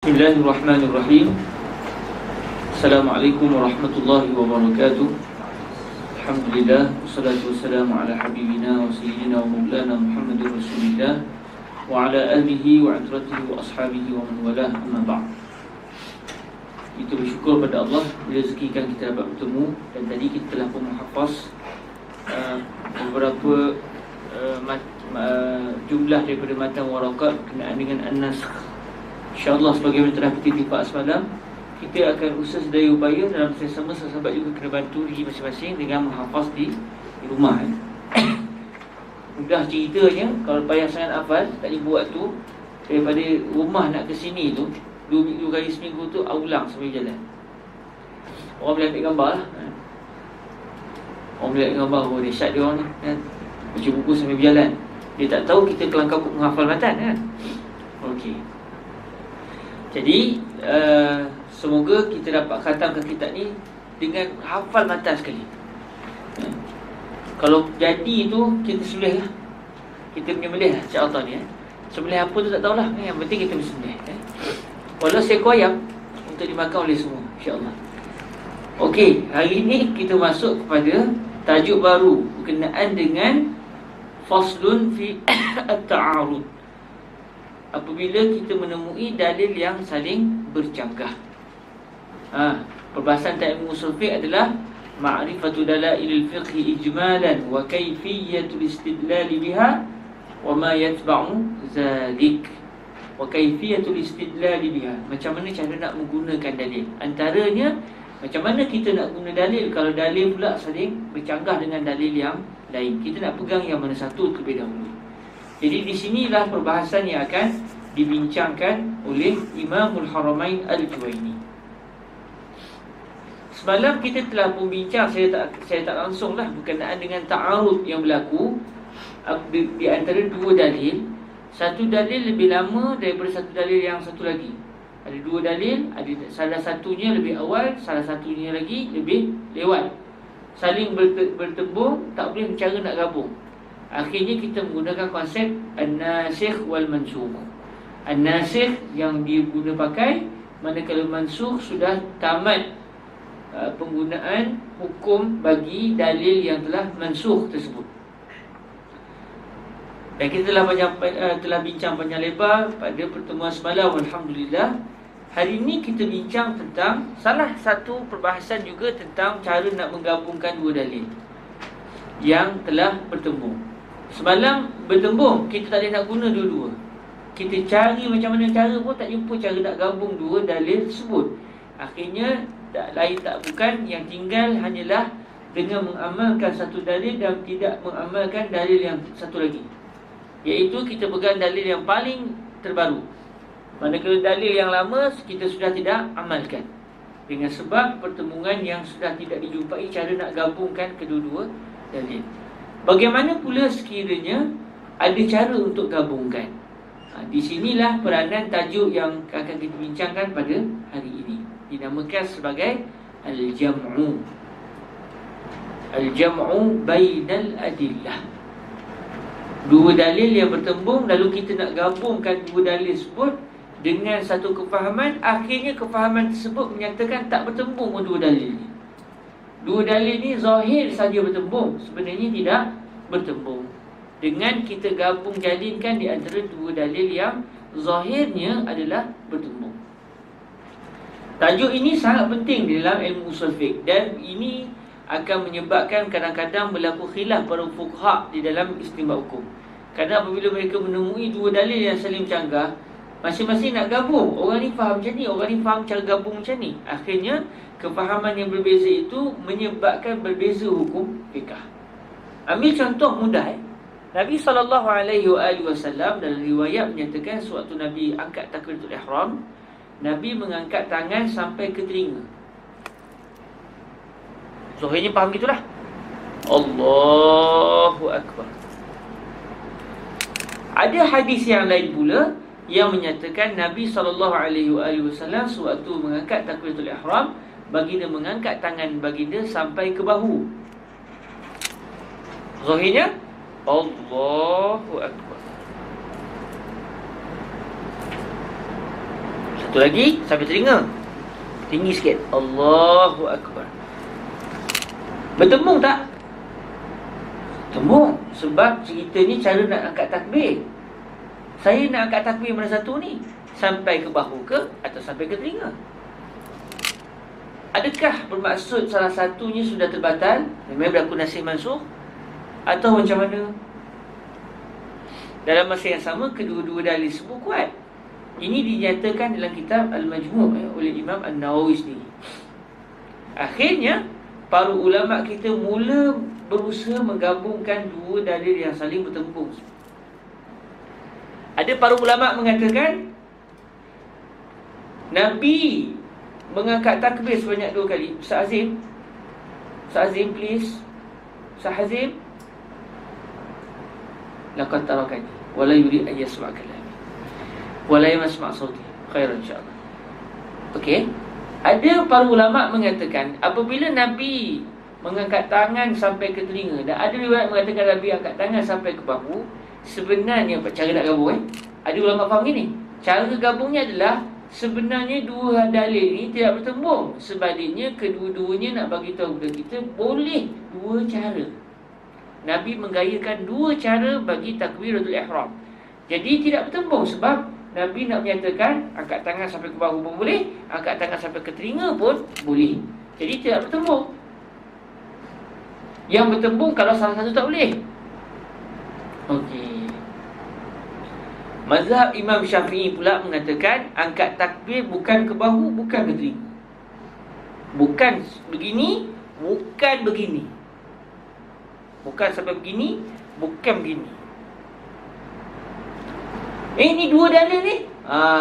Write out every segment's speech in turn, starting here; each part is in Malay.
Bismillahirrahmanirrahim. Assalamualaikum warahmatullahi wabarakatuh. Alhamdulillah, wassalatu wassalamu ala habibina wa sayyidina wa maulana Muhammadur Rasulillah wa ala alihi wa atratihi wa ashabihi wa man walah, amma ba'd. Kita bersyukur pada Allah rezekikan kita dapat bertemu. Dan tadi kita telah pun menghafaz beberapa jumlah daripada matan warakat berkenaan dengan an-nasakh. InsyaAllah sebagaimana telah kita tipak semalam, kita akan usaha sedaya upaya dalam sama sahabat juga kena bantu diri masing-masing dengan menghafaz di rumah. Mudah ceritanya, kalau payah sangat hafal, tak boleh buat tu, daripada rumah nak ke sini tu, 2 kali seminggu tu, ulang sambil jalan. Orang boleh ambil gambar lah. Orang boleh ambil gambar, oh dahsyat dia orang ni kan? Baca buku sambil berjalan. Dia tak tahu kita kelangkau menghafal matan kan? Okey. Jadi semoga kita dapat khatamkan kitab ni dengan hafal matan sekali. Kalau jadi tu kita sembelih lah. Kita menyembelih lah insya-Allah ni. Sembelih apa tu tak tahulah. Yang penting kita bersembelih. Walau seekor ayam untuk dimakan oleh semua insya-Allah. Okey, hari ini kita masuk kepada tajuk baru berkenaan dengan faslun fi at-ta'arud. Apabila kita menemui dalil yang saling bercanggah. Perbahasan ilmu usul fiqh adalah ma'rifatu dalailil fiqh ijmalan wa kayfiyatul istidlal biha wa ma yatba'u zalik. Wa kayfiyatul istidlal biha, macam mana cara nak menggunakan dalil. Antaranya macam mana kita nak guna dalil kalau dalil pula saling bercanggah dengan dalil yang lain. Kita nak pegang yang mana satu terlebih dahulu. Jadi di sinilah perbahasan yang akan dibincangkan oleh Imamul Haramain Al-Juwaini. Semalam kita telah pun bincang, saya tak langsung lah, berkenaan dengan ta'arud yang berlaku di antara dua dalil. Satu dalil lebih lama daripada satu dalil yang satu lagi. Ada dua dalil, ada salah satunya lebih awal, salah satunya lagi lebih lewat. Saling bertembung, tak boleh cara nak gabung. Akhirnya kita menggunakan konsep an-nasikh wal mansukh. An-nasikh yang diguna pakai manakala mansukh sudah tamat penggunaan hukum bagi dalil yang telah mansukh tersebut. Dan kita telah bincang panjang lebar pada pertemuan semalam, alhamdulillah. Hari ini kita bincang tentang salah satu perbahasan juga tentang cara nak menggabungkan dua dalil yang telah bertembung. Semalam bertembung, kita tak boleh nak guna dua-dua. Kita cari macam mana cara pun tak jumpa cara nak gabung dua dalil tersebut. Akhirnya tak lain tak bukan, yang tinggal hanyalah dengan mengamalkan satu dalil dan tidak mengamalkan dalil yang satu lagi, iaitu kita pegang dalil yang paling terbaru. Manakala dalil yang lama kita sudah tidak amalkan, dengan sebab pertemuan yang sudah tidak dijumpai cara nak gabungkan kedua-dua dalil. Bagaimana pula sekiranya ada cara untuk gabungkan? Di sinilah peranan tajuk yang akan kita bincangkan pada hari ini. Dinamakan sebagai al-jam'u. Al-jam'u bainal adillah. Dua dalil yang bertembung, lalu kita nak gabungkan dua dalil tersebut dengan satu kefahaman. Akhirnya kefahaman tersebut menyatakan tak bertembung dua dalil ni. Dua dalil ni zahir saja bertembung, sebenarnya tidak bertembung. Dengan kita gabung jalinkan di antara dua dalil yang zahirnya adalah bertembung. Tajuk ini sangat penting di dalam ilmu usul fiqh, dan ini akan menyebabkan kadang-kadang berlaku khilaf para fuqaha di dalam istinbat hukum. Kerana apabila mereka menemui dua dalil yang saling bercanggah, masing-masing nak gabung. Orang ni faham macam ni, orang ni faham cara gabung macam ni. Akhirnya kefahaman yang berbeza itu menyebabkan berbeza hukum fiqh. Ambil contoh mudah. Nabi SAW dalam riwayat menyatakan sewaktu Nabi angkat takbiratul ihram, Nabi mengangkat tangan sampai ke telinga. Zahirnya faham gitulah. Allahu Akbar. Ada hadis yang lain pula yang menyatakan Nabi SAW sewaktu mengangkat takbiratul ihram, baginda mengangkat tangan baginda sampai ke bahu. Zahirnya Allahu Akbar. Satu lagi sampai telinga. Tinggi sikit. Allahu Akbar. Bertembung tak? Tembung. Sebab cerita ni cara nak angkat takbir. Saya nak angkat takbir mana satu ni? Sampai ke bahu ke atau sampai ke telinga? Adakah bermaksud salah satunya sudah terbatal, memang berlaku nasih mansukh, atau macam mana? Dalam masa yang sama, kedua-dua dalil sebut kuat. Ini dinyatakan dalam kitab Al-Majmu' oleh Imam An-Nawawi sendiri. Akhirnya para ulama kita mula berusaha menggabungkan dua dalil yang saling bertempur. Ada para ulama mengatakan Nabi mengangkat takbir sebanyak 2 kali. Ustaz Azim, Ustaz Azim please, Ustaz Azim, laqad tarakani wala yurid an yasma' kalami wala yasma' sauti khairan insya-Allah. Okey. Ada para ulama mengatakan apabila Nabi mengangkat tangan sampai ke telinga, dan ada riwayat mengatakan Nabi angkat tangan sampai ke bahu, sebenarnya cara nak gabung ada ulama faham gini. Cara gabungnya adalah sebenarnya dua dalil ni tidak bertembung. Sebaliknya kedua-duanya nak bagi tahu kepada kita boleh dua cara. Nabi menggayakan dua cara bagi takbiratul ihram. Jadi tidak bertembung sebab Nabi nak menyatakan angkat tangan sampai ke bahu pun boleh, angkat tangan sampai ke telinga pun boleh. Jadi tidak bertembung. Yang bertembung kalau salah satu tak boleh. Okey. Mazhab Imam Syafi'i pula mengatakan angkat takbir bukan ke bahu, bukan ke telinga. Bukan begini, bukan begini. Bukan sampai begini, bukan begini. Ini dua dalil ni.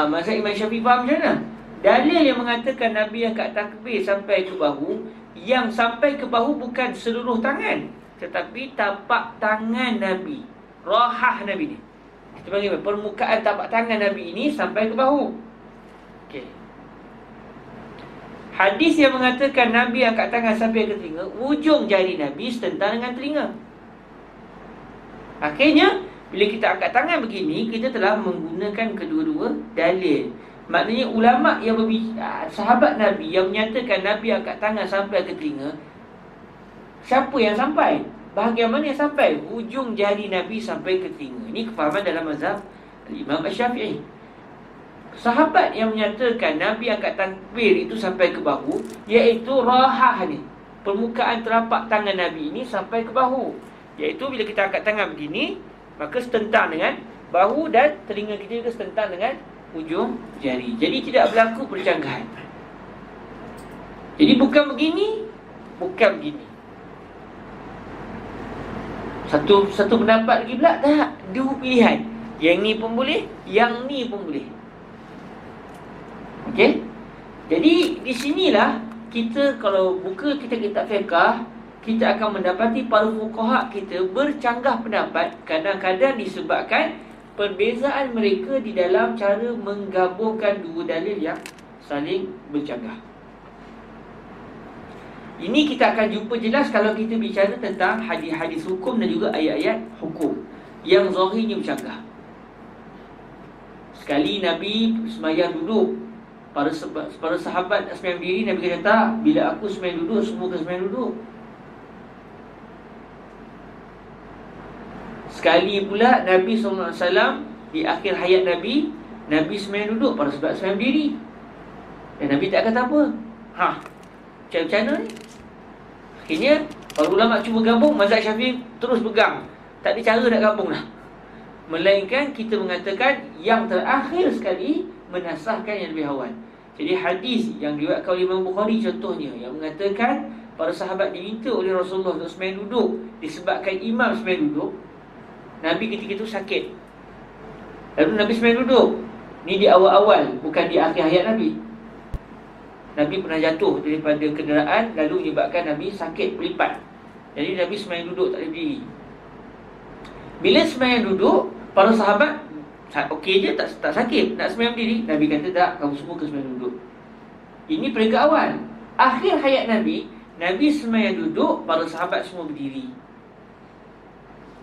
Mazhab Imam Syafi'i faham macam mana? Dalil yang mengatakan Nabi angkat takbir sampai ke bahu, yang sampai ke bahu bukan seluruh tangan, tetapi tapak tangan Nabi, rahah Nabi ni. Kita panggil permukaan tapak tangan Nabi ini sampai ke bahu. Okey. Hadis yang mengatakan Nabi angkat tangan sampai ke telinga, ujung jari Nabi setentang dengan telinga. Akhirnya bila kita angkat tangan begini, kita telah menggunakan kedua-dua dalil. Maknanya ulama yang berbicara, sahabat Nabi yang menyatakan Nabi angkat tangan sampai ke telinga, siapa yang sampai? Bahagian mana yang sampai? Hujung jari Nabi sampai ke telinga. Ini kefahaman dalam mazhab Imam Syafi'i. Sahabat yang menyatakan Nabi angkat takbir itu sampai ke bahu, iaitu rahah ni, permukaan telapak tangan Nabi ini sampai ke bahu. Iaitu bila kita angkat tangan begini, maka setentang dengan bahu dan telinga kita juga setentang dengan ujung jari. Jadi tidak berlaku percanggahan. Jadi bukan begini, bukan begini. Satu pendapat lagi pula tak, dua pilihan. Yang ni pun boleh, yang ni pun boleh. Okey? Jadi di sinilah kita kalau buka kitab-kitab fiqh, kita akan mendapati para fuqaha kita bercanggah pendapat, kadang-kadang disebabkan perbezaan mereka di dalam cara menggabungkan dua dalil yang saling bercanggah. Ini kita akan jumpa jelas kalau kita bicara tentang hadis-hadis hukum dan juga ayat-ayat hukum yang zahirnya bercanggah. Sekali Nabi sembahyang duduk, para sahabat sembahyang diri, Nabi kata tak, bila aku sembahyang duduk, semua kena sembahyang duduk. Sekali pula Nabi SAW di akhir hayat Nabi sembahyang duduk, para sahabat sembahyang diri, dan Nabi tak kata apa. Macam mana ni? Akhirnya para ulama cuba gabung, mazhab Syafi'i terus pegang, tak ada cara nak gabung lah. Melainkan kita mengatakan yang terakhir sekali menasahkan yang lebih awal. Jadi hadis yang diriwayatkan oleh Imam Bukhari contohnya, yang mengatakan para sahabat diminta oleh Rasulullah untuk sembahyang duduk, disebabkan imam sembahyang duduk, Nabi ketika itu sakit, lalu Nabi sembahyang duduk. Ni di awal-awal, bukan di akhir hayat Nabi. Nabi pernah jatuh daripada kenderaan, lalu menyebabkan Nabi sakit berlipat. Jadi Nabi sembahyang duduk, tak boleh berdiri. Bila sembahyang duduk, para sahabat okey je, tak sakit, nak sembahyang berdiri. Nabi kata tak, kamu semua kena sembahyang duduk. Ini peringkat awal. Akhir hayat Nabi sembahyang duduk, para sahabat semua berdiri.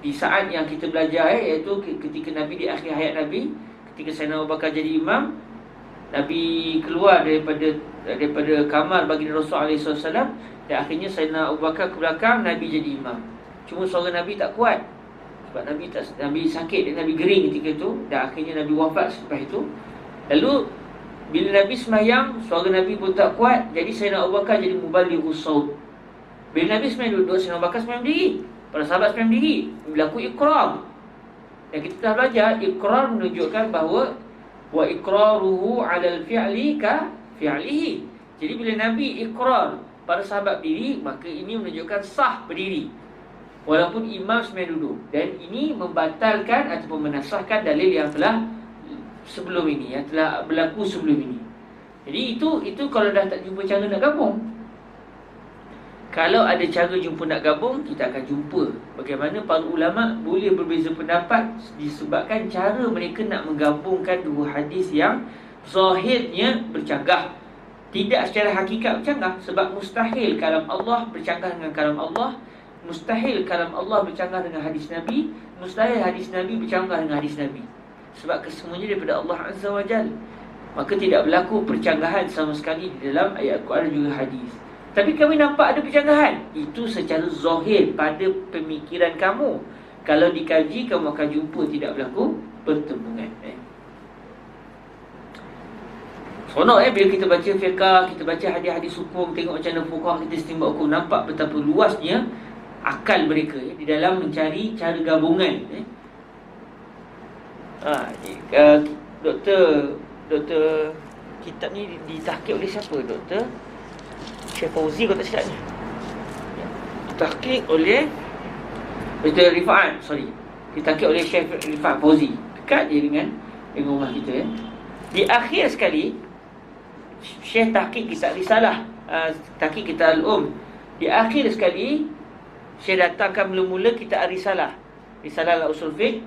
Di saat yang kita belajar iaitu ketika Nabi di akhir hayat Nabi, ketika Sayyidina Abu Bakar jadi imam, Nabi keluar daripada kamar baginda Rasul SAW, dan akhirnya Sayyidina Abu Bakar ke belakang, Nabi jadi imam. Cuma suara Nabi tak kuat, sebab Nabi sakit dan Nabi gering ketika itu, dan akhirnya Nabi wafat selepas itu. Lalu bila Nabi sembahyang, suara Nabi pun tak kuat, jadi Sayyidina Abu Bakar jadi mubalighus saut. Bila Nabi sembahyang duduk, Sayyidina Abu Bakar sembahyang berdiri, para sahabat sembahyang berdiri, berlaku iqrar. Dan kita dah belajar iqrar menunjukkan bahawa wa iqraruhu 'alal fi'li ka fi'lihi. Jadi bila Nabi iqrar, para sahabat berdiri, maka ini menunjukkan sah berdiri walaupun imam sembahyang duduk. Dan ini membatalkan ataupun menasahkan dalil yang telah sebelum ini, yang telah berlaku sebelum ini. Jadi itu kalau dah tak jumpa cara nak gabung. Kalau ada cara jumpa nak gabung, kita akan jumpa bagaimana para ulama boleh berbeza pendapat disebabkan cara mereka nak menggabungkan dua hadis yang zahirnya bercanggah. Tidak secara hakikat bercanggah, sebab mustahil kalam Allah bercanggah dengan kalam Allah, mustahil kalam Allah bercanggah dengan hadis Nabi, mustahil hadis Nabi bercanggah dengan hadis Nabi. Sebab kesemuanya daripada Allah Azza wa Jalla. Maka tidak berlaku percanggahan sama sekali di dalam ayat Al-Quran dan juga hadis. Tapi kami nampak ada percanggahan. Itu secara zahir pada pemikiran kamu. Kalau dikaji, kamu akan jumpa tidak berlaku pertemuan. Seronok bila kita baca fiqah, kita baca hadis-hadis hukum, tengok macam mana fuqaha kita istinbat hukum, nampak betapa luasnya akal mereka di dalam mencari cara gabungan. Doktor kitab ni ditahqiq oleh siapa? Doktor Syekh Fauzi kalau tak silap ni. Ditahqiq oleh Dr. Rifa'at, ditahqiq oleh Syekh Rifa'at Fauzi. Dekat je dengan rumah kita. Di akhir sekali Syekh tahqiq kitab risalah, tahqiq kitab al-um. Di akhir sekali Syekh datangkan mula-mula kitab risalah. Risalah al-usul fiqh.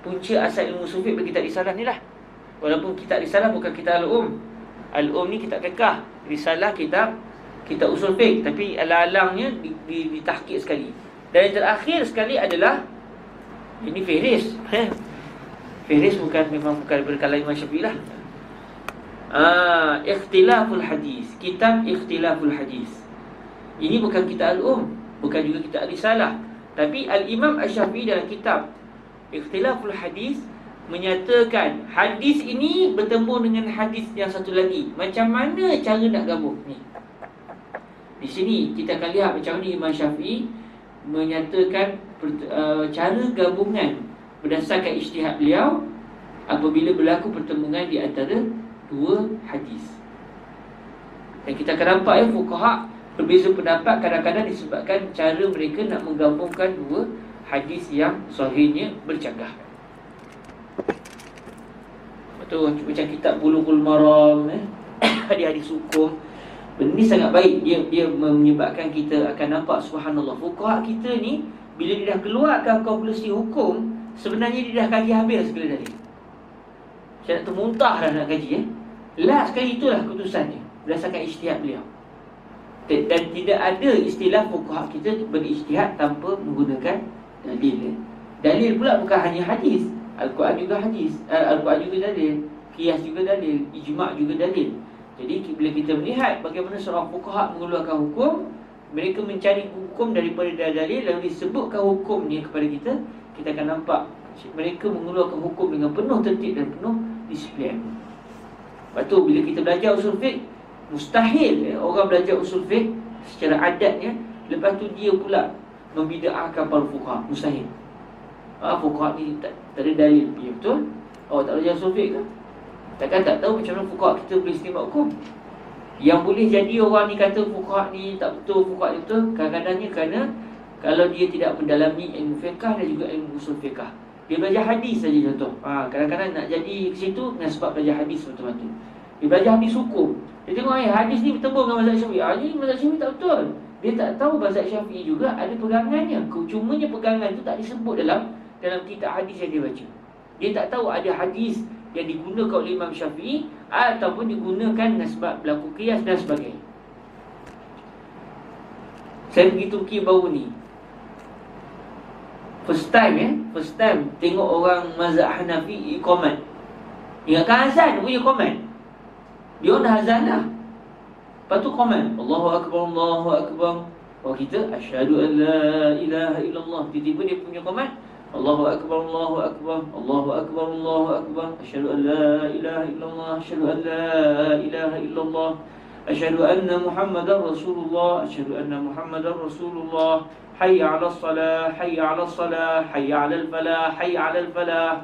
Punca asal ilmu usul fiqh bagi kitab risalah ni lah. Walaupun kitab risalah bukan kitab al-um. Al-um ni kitab fiqh, risalah kitab usul fiqh, tapi alang-alangnya ditahqiq sekali. Dan yang terakhir sekali adalah ini Fihris. Fihris memang bukan berkalam Imam Syafi'i lah. Ikhtilaful hadis, kitab Ikhtilaful hadis. Ini bukan kitab al-um, bukan juga kitab risalah, tapi Al-Imam Asy-Syafi'i dalam kitab Ikhtilaful hadis menyatakan hadis ini bertemu dengan hadis yang satu lagi. Macam mana cara nak gabung ni? Di sini kita akan lihat macam mana Imam Syafi'i menyatakan cara gabungan berdasarkan ijtihad beliau apabila berlaku pertemuan di antara dua hadis. Dan kita akan nampak fuqaha berbeza pendapat kadang-kadang disebabkan cara mereka nak menggabungkan dua hadis yang sahihnya bercanggah. Betul, macam kitab Bulughul Maram, hadis-hadis hukum. Benda ni sangat baik. Dia menyebabkan kita akan nampak subhanallah, fuqaha kita ni bila dia dah keluarkan konklusi hukum, sebenarnya dia dah kaji habis segala dalil. Saya nak termuntah dah nak kaji. Last sekali itulah keputusannya berdasarkan ijtihad beliau. Dan tidak ada istilah fuqaha kita berijtihad tanpa menggunakan dalil. Dalil pula bukan hanya hadis, Al-Quran juga hadis, Al-Quran juga dalil, qiyas juga dalil, ijma' juga dalil. Jadi bila kita melihat bagaimana seorang fuqaha mengeluarkan hukum, mereka mencari hukum daripada dalil lalu disebutkan hukumnya kepada kita, kita akan nampak mereka mengeluarkan hukum dengan penuh tertib dan penuh disiplin. Lepas tu bila kita belajar usul fiqh, mustahil orang belajar usul fiqh secara adatnya, lepas tu dia pula membida'ahkan para fuqaha. Mustahil. Fuqaha ni tak ada dalil. Ya, betul? Awak tak belajar usul fiqh ke? Takkan tak tahu macam mana fuqaha kita boleh istinbat hukum. Yang boleh jadi orang ni kata fuqaha ni tak betul, fuqaha ni betul, kadang-kadangnya kerana kalau dia tidak mendalami ilmu fiqah dan juga ilmu usul fiqah. Dia belajar hadis saja contoh. Kadang-kadang nak jadi ke situ dengan sebab belajar hadis betul-betul. Dia belajar hadis hukum. Dia tengok hadis ni bertemu dengan mazhab Syafi'i. Ni mazhab Syafi'i tak betul. Dia tak tahu mazhab Syafi'i juga ada pegangannya. Cumanya pegangan tu tak disebut dalam kitab hadis yang dia baca. Dia tak tahu ada hadis yang digunakan oleh Imam Syafi'i ataupun digunakan dengan sebab berlaku qiyas dan sebagainya. Saya pergi Turki baru ni. First time tengok orang mazhab Hanafi qomat. Ingatkan azan punya qomat. Dia dah azan dah. Lepas tu komen, Allahu Akbar, Allahu Akbar. Oh kita, asyhadu an la ilaha illallah. Tiba-tiba dia punya komen, Allahu Akbar, Allahu Akbar, Allahu Akbar, Allahu Akbar. Asyhadu an la ilaha illallah, asyhadu an la ilaha illallah. Asyhadu anna Muhammadar Rasulullah, asyhadu anna Muhammadar Rasulullah. Hayya 'alas salah, hayya 'alas salah, hayya 'alal falah, hayya 'alal falah.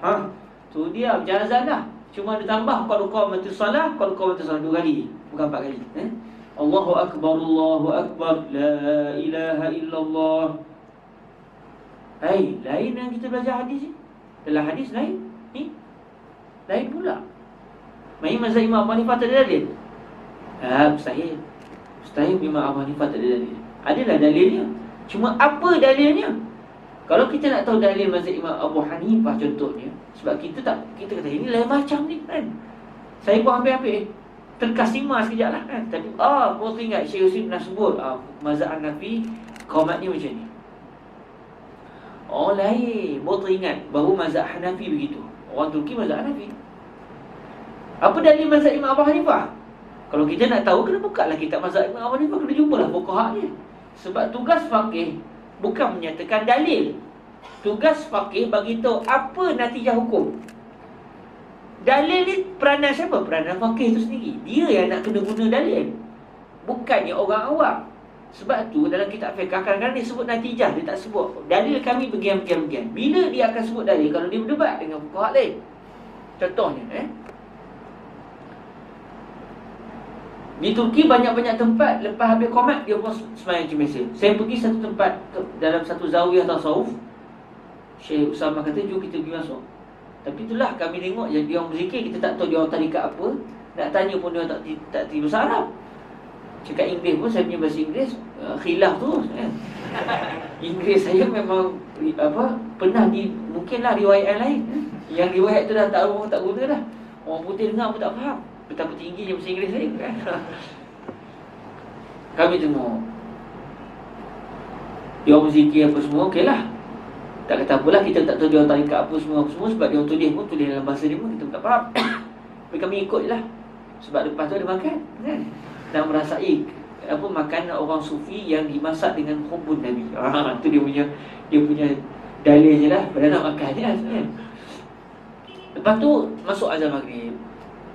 Tu dia berjalan azan dah. Cuma dia tambah qad qamatis salah, qad qamatis salah 2 kali, bukan 4 kali. Allahu Akbar, Allahu Akbar, la ilaha illallah. Lain yang kita belajar hadis ni. Dalam hadis lain, ni lain pula. Main mazhab Imam Abu Hanifah tak ada dalil. Mustahil. Mustahil Imam Abu Hanifah tak ada dalil. Adalah dalilnya. Cuma apa dalilnya? Kalau kita nak tahu dalil mazhab Imam Abu Hanifah contohnya, sebab kita kata ini lain macam ni kan. Saya pun hampir-hampir terkasima sekejap lah kan. Tapi baru ingat Syekh Yusuf pernah sebut mazhab Hanafi qomat ni macam ni. Lain. Baru teringat bahawa mazhab Hanafi begitu. Orang Turki mazhab Hanafi. Apa dalil mazhab Imam Abu Hanifah? Kalau kita nak tahu, kena buka lah kitab mazhab Imam Abu Hanifah, kena jumpalah fuqaha ni. Sebab tugas faqih bukan menyatakan dalil. Tugas faqih bagi tahu apa natijah hukum. Dalil ni peranan siapa? Peranan faqih tu sendiri. Dia yang nak kena guna dalil, bukannya orang awam. Sebab tu dalam kitab fiqh kadang-kadang dia sebut natijah, dia tak sebut dalil kami bagian-bagian. Bila dia akan sebut dalil? Kalau dia berdebat dengan fuqaha lain. Contohnya di Turki banyak-banyak tempat lepas habis qomat dia pun sembahyang macam biasa. Saya pergi satu tempat dalam satu zawiyah tasawuf. Syekh Usama kata, jom kita pergi masuk. Tapi itulah kami tengok yang dia orang berzikir, kita tak tahu dia orang tarikat apa. Nak tanya pun dia orang tak tiba bahasa Arab. Cakap Inggeris pun saya punya bahasa Inggeris khilaf terus kan. Inggeris saya memang pernah mungkinlah riwayat yang lain. Yang riwayat tu dah tak guna dah. Orang putih dengar pun tak faham betapa tingginya bahasa Inggeris saya kan. Kami tengok dia orang berzikir apa semua, okeylah. Tak kata apalah, kita tak tahu dia orang tarikat apa semua sebab dia orang tulis dalam bahasa dia pun kita tak faham. Tapi kami ikut je lah. Sebab lepas tu ada makan kan, dan merasai makanan orang sufi yang dimasak dengan hubbun Nabi. Tu dia punya dalil je lah pada nak makan je kan. Lepas tu masuk azan maghrib,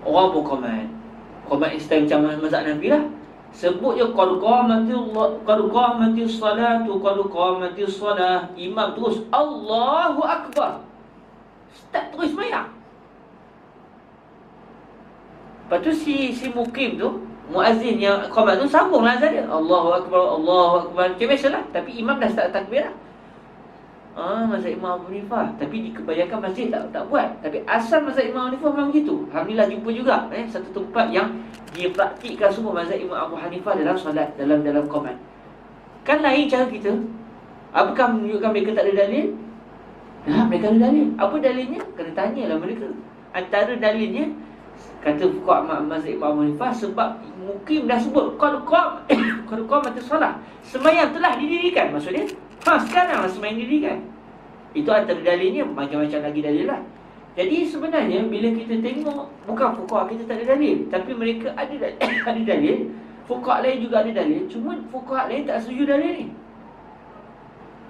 orang pun qomat Islam macam mazhab Nabi lah. Sebut je qad qamatis salatu, qad qamatis salah. Imam terus Allahu Akbar, start terus sembahyang. Lepas tu si mukim tu, muazzin yang qamat tu sambunglah azan dia, Allahu Akbar, Allahu Akbar, macam biasalah. Tapi imam dah start takbir lah. Mazhab Imam Abu Hanifah. Tapi di kebanyakan masjid tak buat. Tapi asal mazhab Imam Abu Hanifah memang begitu. Alhamdulillah jumpa juga satu tempat yang dia praktikkan semua mazhab Imam Abu Hanifah dalam solat, dalam qomat. Kan lain cara kita. Apakah menunjukkan mereka tak ada dalil? Mereka ada dalil. Apa dalilnya? Kena tanyalah mereka. Antara dalilnya, kata fuqaha mazhab Imam Abu Hanifah, sebab mukim dah sebut qad qamatis salah, sembahyang telah didirikan. Maksudnya sekarang sembahyang didirikan. Itu antara dalilnya. Macam-macam lagi dalil lah. Jadi sebenarnya bila kita tengok, bukan fuqaha kita tak ada dalil, tapi mereka ada dalil. Fuqaha lain juga ada dalil, cuma fuqaha lain tak setuju dalil ni.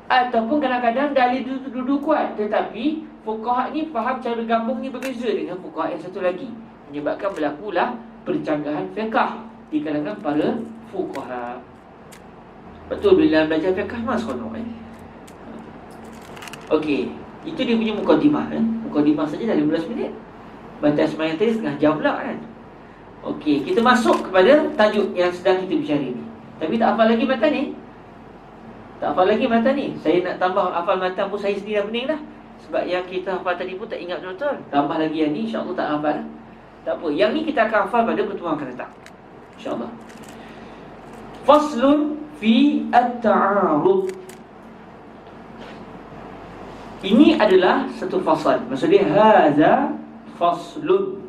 Ataupun kadang-kadang dalil itu duduk kuat, tetapi fuqaha ni faham cara gabung ni berbeza dengan fuqaha yang satu lagi, menyebabkan berlakulah percanggahan fiqh di kalangan para fuqaha. Betul, bila belajar fiqh seronok Okey, itu dia punya mukadimah Mukadimah saja dah 15 minit. Batas sembahyang tadi setengah jam pula kan. Okey, kita masuk kepada tajuk yang sedang kita bicara ni. Tapi tak hafal lagi matan ni. Saya nak tambah hafal matan pun saya sendiri dah pening dah. Sebab yang kita hafal tadi pun tak ingat betul-betul. Tambah lagi yang ni, insya-Allah tak hafal. Tak apa, yang ni kita akan hafal pada pertemuan akan datang, insya-Allah. Faslun fi at-ta'arud. Ini adalah satu fasal. Maksudnya hadza faslun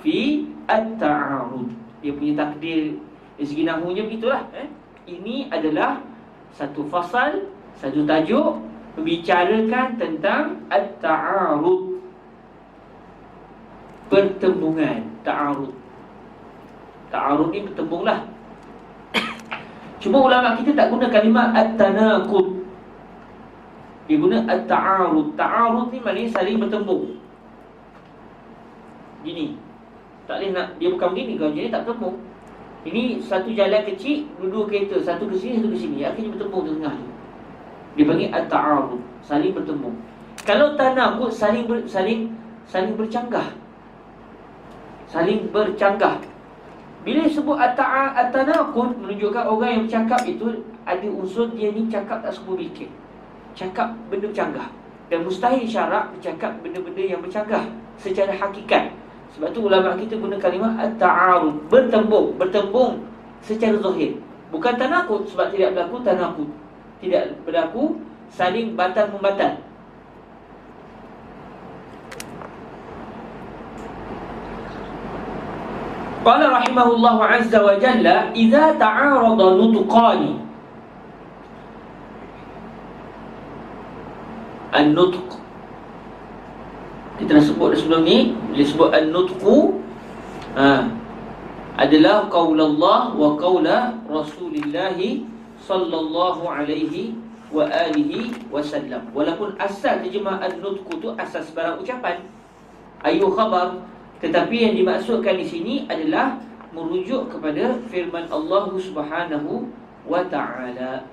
fi at-ta'arud. Dia punya takdir dari segi nahwunya begitulah. Ini adalah satu fasal, satu tajuk membicarakan tentang at-ta'arud, pertembungan, ta'arud. Ta'arud ni bertembung lah. Cuma ulama kita tak guna kalimah at-tanaqud. Dia guna at-ta'arud. Ta'arud ni maknanya saling bertembung. Gini. Tak boleh nak, dia bukan begini, kalau jadi tak bertembung. Ini satu jalan kecil, dua kereta, satu ke sini, satu ke sini, akhirnya bertembung di tengah tu. Dia panggil at-ta'arud, saling bertembung. Kalau tanaqud, saling bercanggah. Saling bercanggah. Bila sebut at-tanaqud, menunjukkan orang yang bercakap itu ada unsur dia ni cakap tak semua fikir. Cakap benda bercanggah. Dan mustahil syarak bercakap benda-benda yang bercanggah secara hakikat. Sebab tu ulama kita guna kalimah at-ta'arud, bertembung secara zahir. Bukan tanaqud, sebab tidak berlaku tanaqud. Tidak berlaku saling batal-membatal. Qala rahimahullah azza wa jalla, idza ta'arada nutqani. An-nutq, kita dah sebut sebelum ni. Bila sebut an-nutqu, adalah qaulullah wa qaula Rasulillah sallallahu alaihi wa alihi wasallam. Walaupun asal terjemah an-nutqu tu asas barang ucapan, ayu khabar, tetapi yang dimaksudkan di sini adalah merujuk kepada firman Allah Subhanahu wa ta'ala.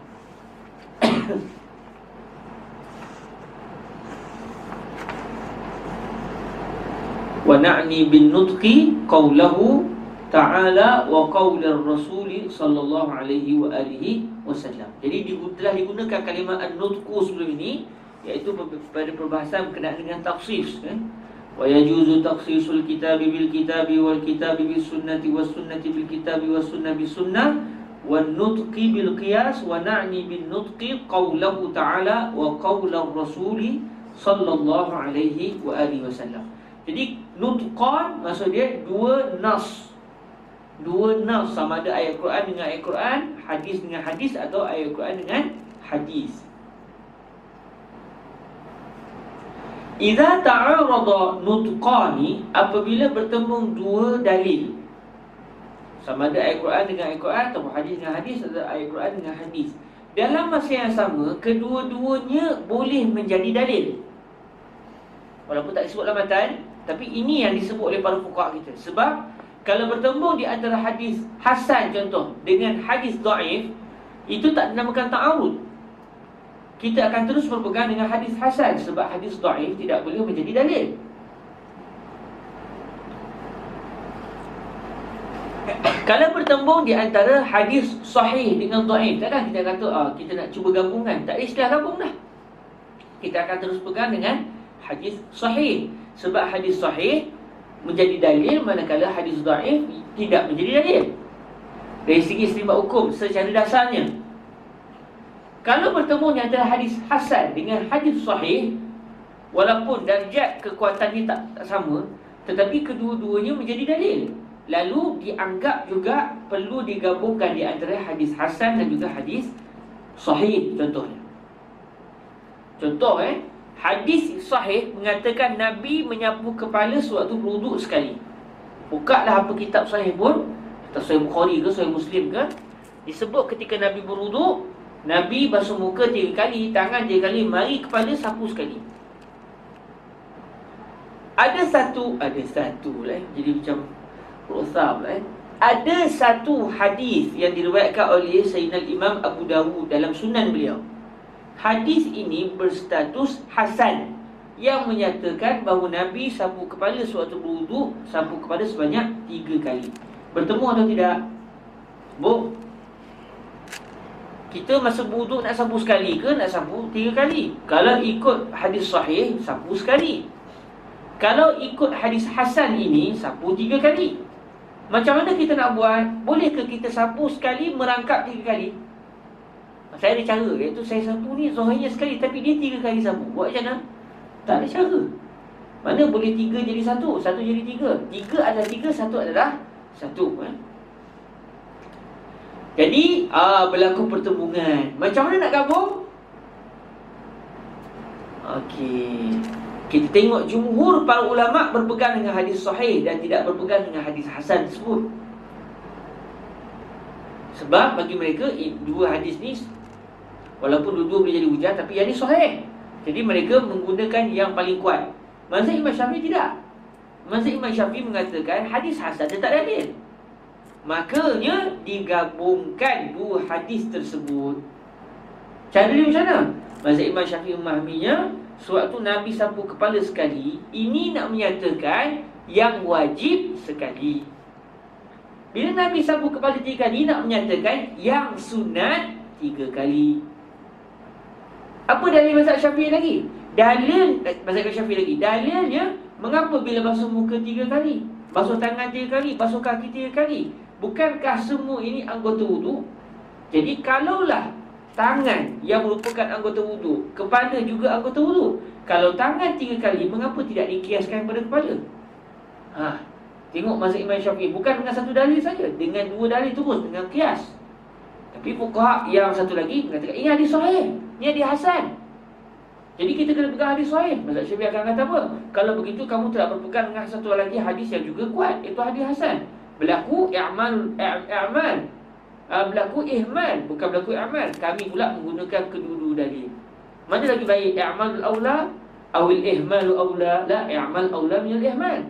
Wa na'ni bin nutqi qawlahu ta'ala wa qawlir rasuli sallallahu alaihi wa alihi wasallam. Jadi telah digunakan kalimah an-nutqu sebelum ini, iaitu pada perbahasan berkenaan dengan takhsis, wa yajuzu takhsisul kitabi bil kitabi wal kitabi bis sunnati was sunnati bil kitabi was sunnah bis sunnah wan nutqi bil qiyas wa na'ni bin nutqi qawlahu ta'ala wa qawlar rasuli sallallahu alaihi wa alihi wasallam. Jadi nutqan maksud dia dua nas. Dua nas, sama ada ayat Quran dengan ayat Quran, hadis dengan hadis, atau ayat Quran dengan hadis. Idza ta'arada nutqani, apabila bertemu dua dalil, sama ada ayat Quran dengan ayat Quran, atau hadis dengan hadis, atau ayat Quran dengan hadis, dalam masa yang sama, kedua-duanya boleh menjadi dalil. Walaupun tak disebut dalam matan, tapi ini yang disebut oleh para fuqaha kita. Sebab kalau bertembung di antara hadis hasan contoh dengan hadis dhaif, itu tak dinamakan ta'arud. Kita akan terus berpegang dengan hadis hasan, sebab hadis dhaif tidak boleh menjadi dalil. Kalau bertembung di antara hadis sahih dengan dhaif, takkan kita kata kita nak cuba gabungkan. Tak istilah gabung dah. Kita akan terus pegang dengan hadis sahih, sebab hadis sahih menjadi dalil, manakala hadis dhaif tidak menjadi dalil dari segi istimbat hukum secara dasarnya. Kalau bertemu di antara hadis hasan dengan hadis sahih, walaupun darjat kekuatannya tak sama, tetapi kedua-duanya menjadi dalil, lalu dianggap juga perlu digabungkan di antara hadis hasan dan juga hadis sahih. Contoh hadis sahih mengatakan Nabi menyapu kepala sewaktu berwuduk sekali. Bukalah apa kitab sahih pun, kitab Sahih Bukhari ke Sahih Muslim ke, disebut ketika Nabi berwuduk, Nabi basuh muka 3 kali, tangan 3 kali, mari kepala sapu sekali. Ada satu lah, jadi macam rosam lah. Ada satu hadis yang diriwayatkan oleh Sayyidina Imam Abu Dawud dalam sunan beliau. Hadis ini berstatus hasan, yang menyatakan bahawa Nabi sapu kepala sewaktu berwuduk, sapu kepala sebanyak 3 kali. Bertemu atau tidak? Kita masa berwuduk nak sapu sekali ke nak sapu 3 kali? Kalau ikut hadis sahih, sapu sekali. Kalau ikut hadis hasan ini, sapu 3 kali. Macam mana kita nak buat? Bolehkah kita sapu sekali, merangkap 3 kali? Saya ada cara, iaitu saya sapu ni zahirnya sekali, tapi dia 3 kali sapu. Buat macam mana? Tak ada cara. Mana boleh 3 jadi 1, 1 jadi 3, 3 adalah 3, 1 adalah 1. Jadi berlaku pertembungan. Macam mana nak gabung? Okey, kita tengok jumhur para ulama' berpegang dengan hadis sahih dan tidak berpegang dengan hadis hasan tersebut. Sebab bagi mereka dua hadis ni walaupun dua-dua boleh jadi hujah, tapi yang ni sahih. Jadi mereka menggunakan yang paling kuat. Mazhab Imam Syafi'i tidak. Mazhab Imam Syafi'i mengatakan hadis hasan dia tak dalil. Makanya digabungkan dua hadis tersebut. Cara dia macam mana? Mazhab Imam Syafi'i memahaminya, sewaktu Nabi sapu kepala sekali, ini nak menyatakan yang wajib sekali. Bila Nabi sapu kepala 3 kali, nak menyatakan yang sunat 3 kali. Apa dalil mazhab Syafi'i lagi? Dalil mazhab Syafi'i lagi. Dalilnya, mengapa bila basuh muka 3 kali, basuh tangan 3 kali, basuh kaki 3 kali? Bukankah semua ini anggota wudu? Jadi kalaulah tangan yang merupakan anggota wudu, kepala juga anggota wudu, kalau tangan 3 kali, mengapa tidak dikiaskan pada kepala? Tengok mazhab Imam Syafi'i, bukan dengan satu dalil saja, dengan 2 dalil terus, dengan kias. Tapi fuqaha yang satu lagi mengatakan ini hadis sahih, ini hadis hasan. Jadi kita kena pegang hadis sahih. Mazhab Syafi'i akan kata apa? Kalau begitu kamu tidak berpegang dengan satu lagi hadis yang juga kuat, itu hadis hasan. Berlaku i'mal, berlaku ihmal, bukan berlaku i'mal. Kami pula menggunakan kedua-dua dalil. Mana lagi baik, i'malul aula awil ihmalu aula? La, i'mal aula minal ihmal.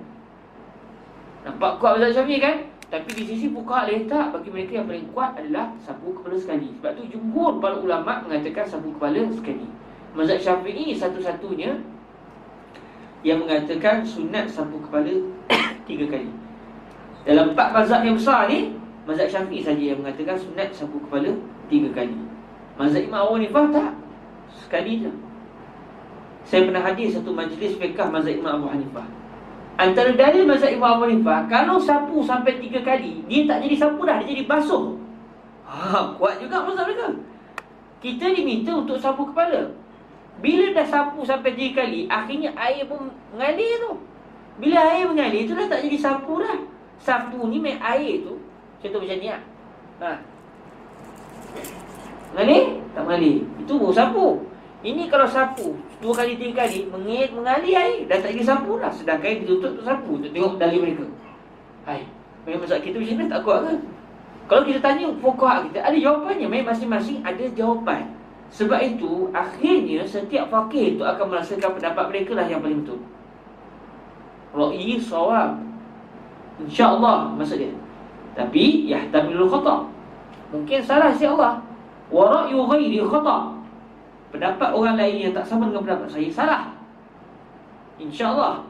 Nampak kuat mazhab Syafi'i kan? Tapi di sisi fuqaha letak bagi mereka yang paling kuat adalah sapu kepala sekali. Sebab tu jumhur para ulama mengatakan sapu kepala sekali. Mazhab Syafi'i satu-satunya yang mengatakan sunat sapu kepala 3 kali. Dalam 4 mazhab yang besar ni, mazhab Syafi'i saja yang mengatakan sunat sapu kepala 3 kali. Mazhab Imam Abu Hanifah tak, sekali je. Saya pernah hadir satu majlis fiqh mazhab Imam Abu Hanifah. Antara dalil mazhab Imam Abu Hanifah, kalau sapu sampai 3 kali, dia tak jadi sapu dah, dia jadi basuh. Kuat juga mazhab mereka. Kita diminta untuk sapu kepala. Bila dah sapu sampai 3 kali, akhirnya air pun mengalir tu. Bila air mengalir tu dah tak jadi sapu dah. Sapu ni main air tu, contoh macam ni lah. Mengalir? Tak mengalir. Itu baru sapu. Ini kalau sapu 2 kali 3 kali mengalir air, dah tak jadi sapu dah. Sedangkan dia tutup tu sapu. Untuk tengok dalil mereka. Memang mazhab kita macam ni tak kuat ke? Kalau kita tanya fuqaha kita, ada jawapannya. Memang masing-masing ada jawapan. Sebab itu akhirnya setiap faqih itu akan merasakan pendapat mereka lah yang paling betul. Ra'yi shawab, insya-Allah maksud dia. Tapi yahtamilul khata', mungkin salah insya-Allah. Wa ra'yu ghairi khata', pendapat orang lain yang tak sama dengan pendapat saya salah, insya-Allah.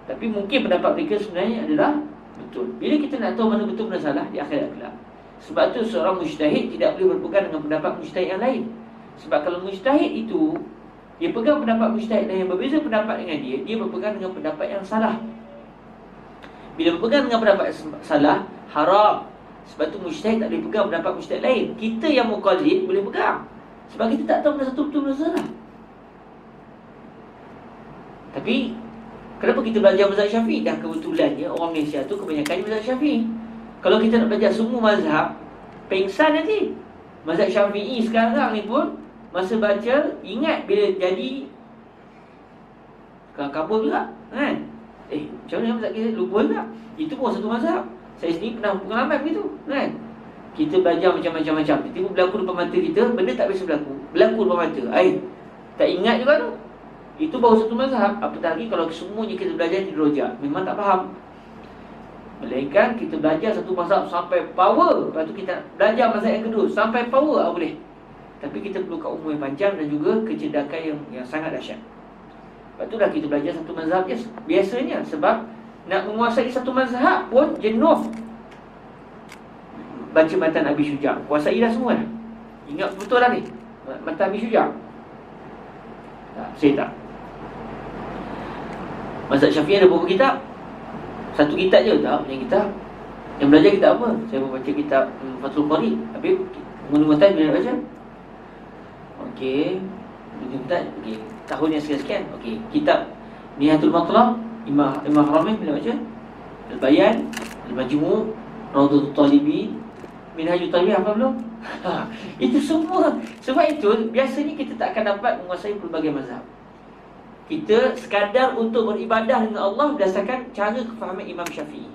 Tapi mungkin pendapat mereka sebenarnya adalah betul. Bila kita nak tahu mana betul mana salah, di akhirat kelak. Sebab tu seorang mujtahid tidak boleh berpegang dengan pendapat mujtahid yang lain. Sebab kalau mujtahid itu dia pegang pendapat mujtahid yang berbeza pendapat dengan dia berpegang dengan pendapat yang salah. Bila berpegang dengan pendapat salah, haram. Sebab tu mujtahid tak boleh pegang pendapat mujtahid lain. Kita yang muqallid boleh pegang, sebab kita tak tahu mana satu betul mana salah. Tapi kenapa kita belajar mazhab Syafi'i? Dah kebetulannya orang Malaysia tu kebanyakan mazhab Syafi'i. Kalau kita nak belajar semua mazhab, pengsan nanti. Mazhab Syafi'i sekarang ni pun masa baca, ingat bila jadi kabur juga kan? Macam mana mazhab kita? Lupa tak? Itu pun satu mazhab. Saya sendiri pernah pengalaman begitu kan? Kita belajar macam-macam, tiba-tiba berlaku depan mata kita, benda tak biasa berlaku depan mata. Tak ingat juga tu. Itu baru satu mazhab. Apatah lagi kalau semuanya kita belajar di rojak, memang tak faham. Melainkan kita belajar satu mazhab sampai power, lepas tu kita belajar mazhab yang kedua sampai power, boleh. Tapi kita perlukan umur yang panjang dan juga kecerdakan yang sangat dahsyat. Lepas tu dah kita belajar satu mazhab biasanya. Sebab nak menguasai satu mazhab pun jenuh. Baca matan Abi Syuja', kuasai dah semua dah. Ingat betul dah ni matan Abi Syuja'? Saya tak. Mazhab Syafi'i ada berapa kitab? Satu kitab je tak? Yang kitab yang belajar kitab apa? Saya baca kitab Fathul Qari. Habis mula-mula bila nak baca? Okey, tahun yang sekian-sekian. Okey, kitab Nihayatul Matlab Imam Haramain bila baca? Al-Bayan, Al-Majmu', Rawdatul Talibin, Minhajul Talibin, apa belum? Itu semua. Sebab itu biasanya kita tak akan dapat menguasai pelbagai mazhab. Kita sekadar untuk beribadah dengan Allah berdasarkan cara kefahaman Imam Syafi'i.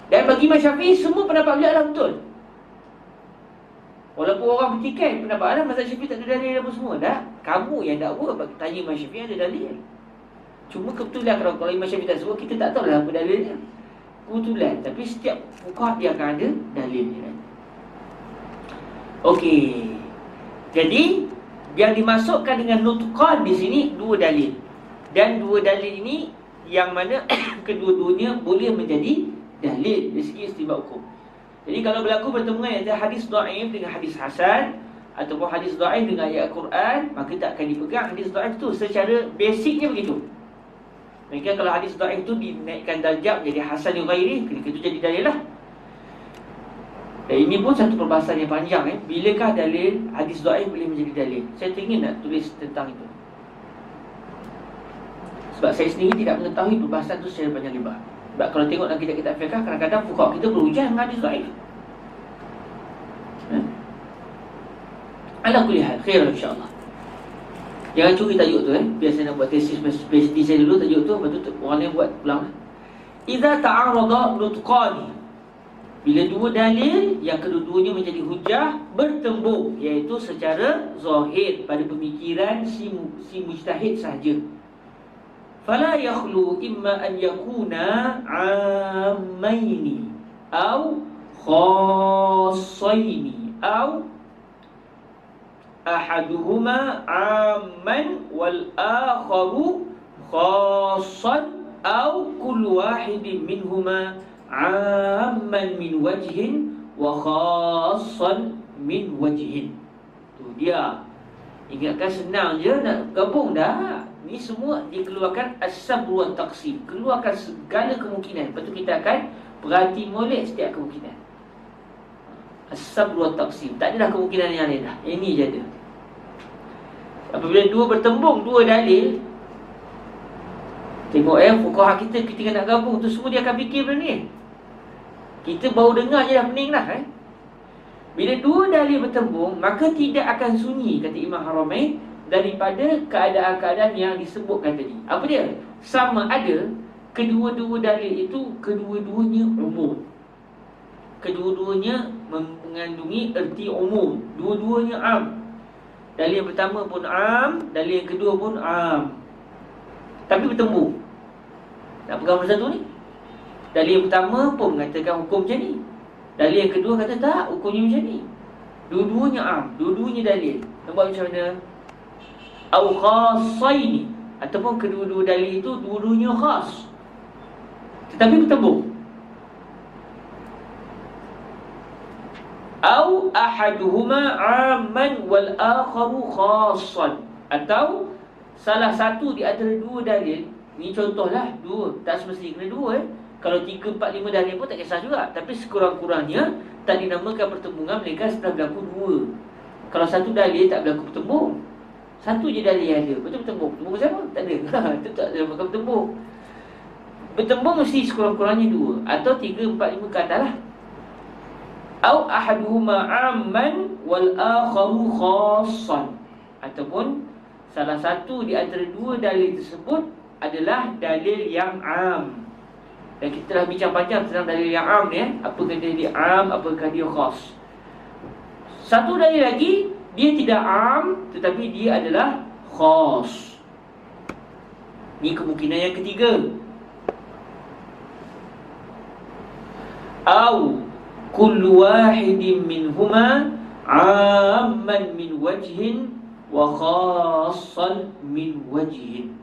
Dan bagi Imam Syafi'i, semua pendapat beliau adalah betul. Walaupun orang bertikai pendapat mazhab Syafi'i tak ada dalil apa semua. Dah, kamu yang dakwa tanya Imam Syafi'i ada dalil. Cuma kebetulan kalau Imam Syafi'i tak sebut, kita tak tahu lah apa dalilnya. Kebetulan. Tapi setiap fuqaha dia akan ada dalilnya. Okey. Jadi yang dimasukkan dengan nutqan di sini dua dalil. Dan dua dalil ini yang mana kedua-duanya boleh menjadi dalil dari segi istinbat hukum. Jadi kalau berlaku pertemuan antara hadis dhaif dengan hadis hasan ataupun hadis dhaif dengan ayat Al-Quran, maka tak akan dipegang hadis dhaif tu. Secara basicnya begitu. Maka kalau hadis dhaif tu dinaikkan darjah menjadi hasan li ghairi, ketika itu jadi dalil lah. Dan ini pun satu perbahasan yang panjang. Bilakah dalil hadis dhaif boleh menjadi dalil? Saya ingin nak tulis tentang itu. Sebab saya sendiri tidak mengetahui perbahasan itu secara panjang lebar. Sebab kalau tengok dalam kitab-kitab fiqh, kadang-kadang fuqaha kita berhujah dengan hadis dhaif. Ala kulli hal, khair insya-Allah. Jangan curi tajuk tu biar saya nak buat tesis PhD saya dulu tajuk tu, lepas tu orang lain buat pulang. Idza ta'arada nutqani, bila dua dalil yang kedua-duanya menjadi hujah bertembung, iaitu secara zahir pada pemikiran si mujtahid sahaja. Fala yakhlu imma an yakuna ammaini au khassaini au ahaduhuma amman wal akharu khassan au kullu wahidin minhuma amman min wajhin wa khassan min wajhin. Tu dia. Ingatkan senang je nak gabung dah. Ni semua dikeluarkan as-sabr wa taqsim. Keluarkan segala kemungkinan. Lepas tu kita akan berhati molek setiap kemungkinan. As-sabr wa taqsim. Tak adalah kemungkinan yang lain dah. Ini je ada. Apabila dua bertembung, dua dalil, tengok fuqaha kita ketika nak gabung tu semua dia akan fikir benda ni. Kita baru dengar je dah pening dah. Bila dua dalil bertembung, maka tidak akan sunyi, kata Imam Haramain, daripada keadaan-keadaan yang disebutkan tadi. Apa dia? Sama ada kedua-dua dalil itu kedua-duanya umum. Kedua-duanya mengandungi erti umum. Dua-duanya am. Dalil yang pertama pun am, dalil yang kedua pun am. Tapi bertembung. Nak pegang masa tu ni? Dalil yang pertama pun mengatakan hukum macam ni. Dalil yang kedua kata tak, hukumnya macam ni. Dua-duanya am, dua-duanya dalil. Nampak macam mana? Au khassaini, ataupun kedua-dua dalil itu dua-duanya khas tetapi bertembung. Au ahaduhuma amman wal akharu khassan, atau salah satu di antara dua dalil ni, contohlah dua, tak semestinya kena dua Kalau 3, 4, 5 dalil pun tak kisah juga. Tapi sekurang-kurangnya tak dinamakan pertembungan melainkan setelah berlaku dua. Kalau satu dalil tak berlaku bertembung, satu je dalil yang ada, betul bertembung. Bertembung siapa? Tak ada. Itu tak ada makan bertembung. Bertembung mesti sekurang-kurangnya 2 atau 3, 4, 5 ke atas lah. Au ahaduhuma amman wal akharu khassan, ataupun salah satu di antara dua dalil tersebut adalah dalil yang am. Dan kita telah bincang panjang tentang dalil yang am ni, apakah dia am, apakah dia khas. Satu dalil lagi, dia tidak am tetapi dia adalah khas. Ni kemungkinan yang ketiga. Au kullu wahidin minhuma amman min wajhin wa khassan min wajhin.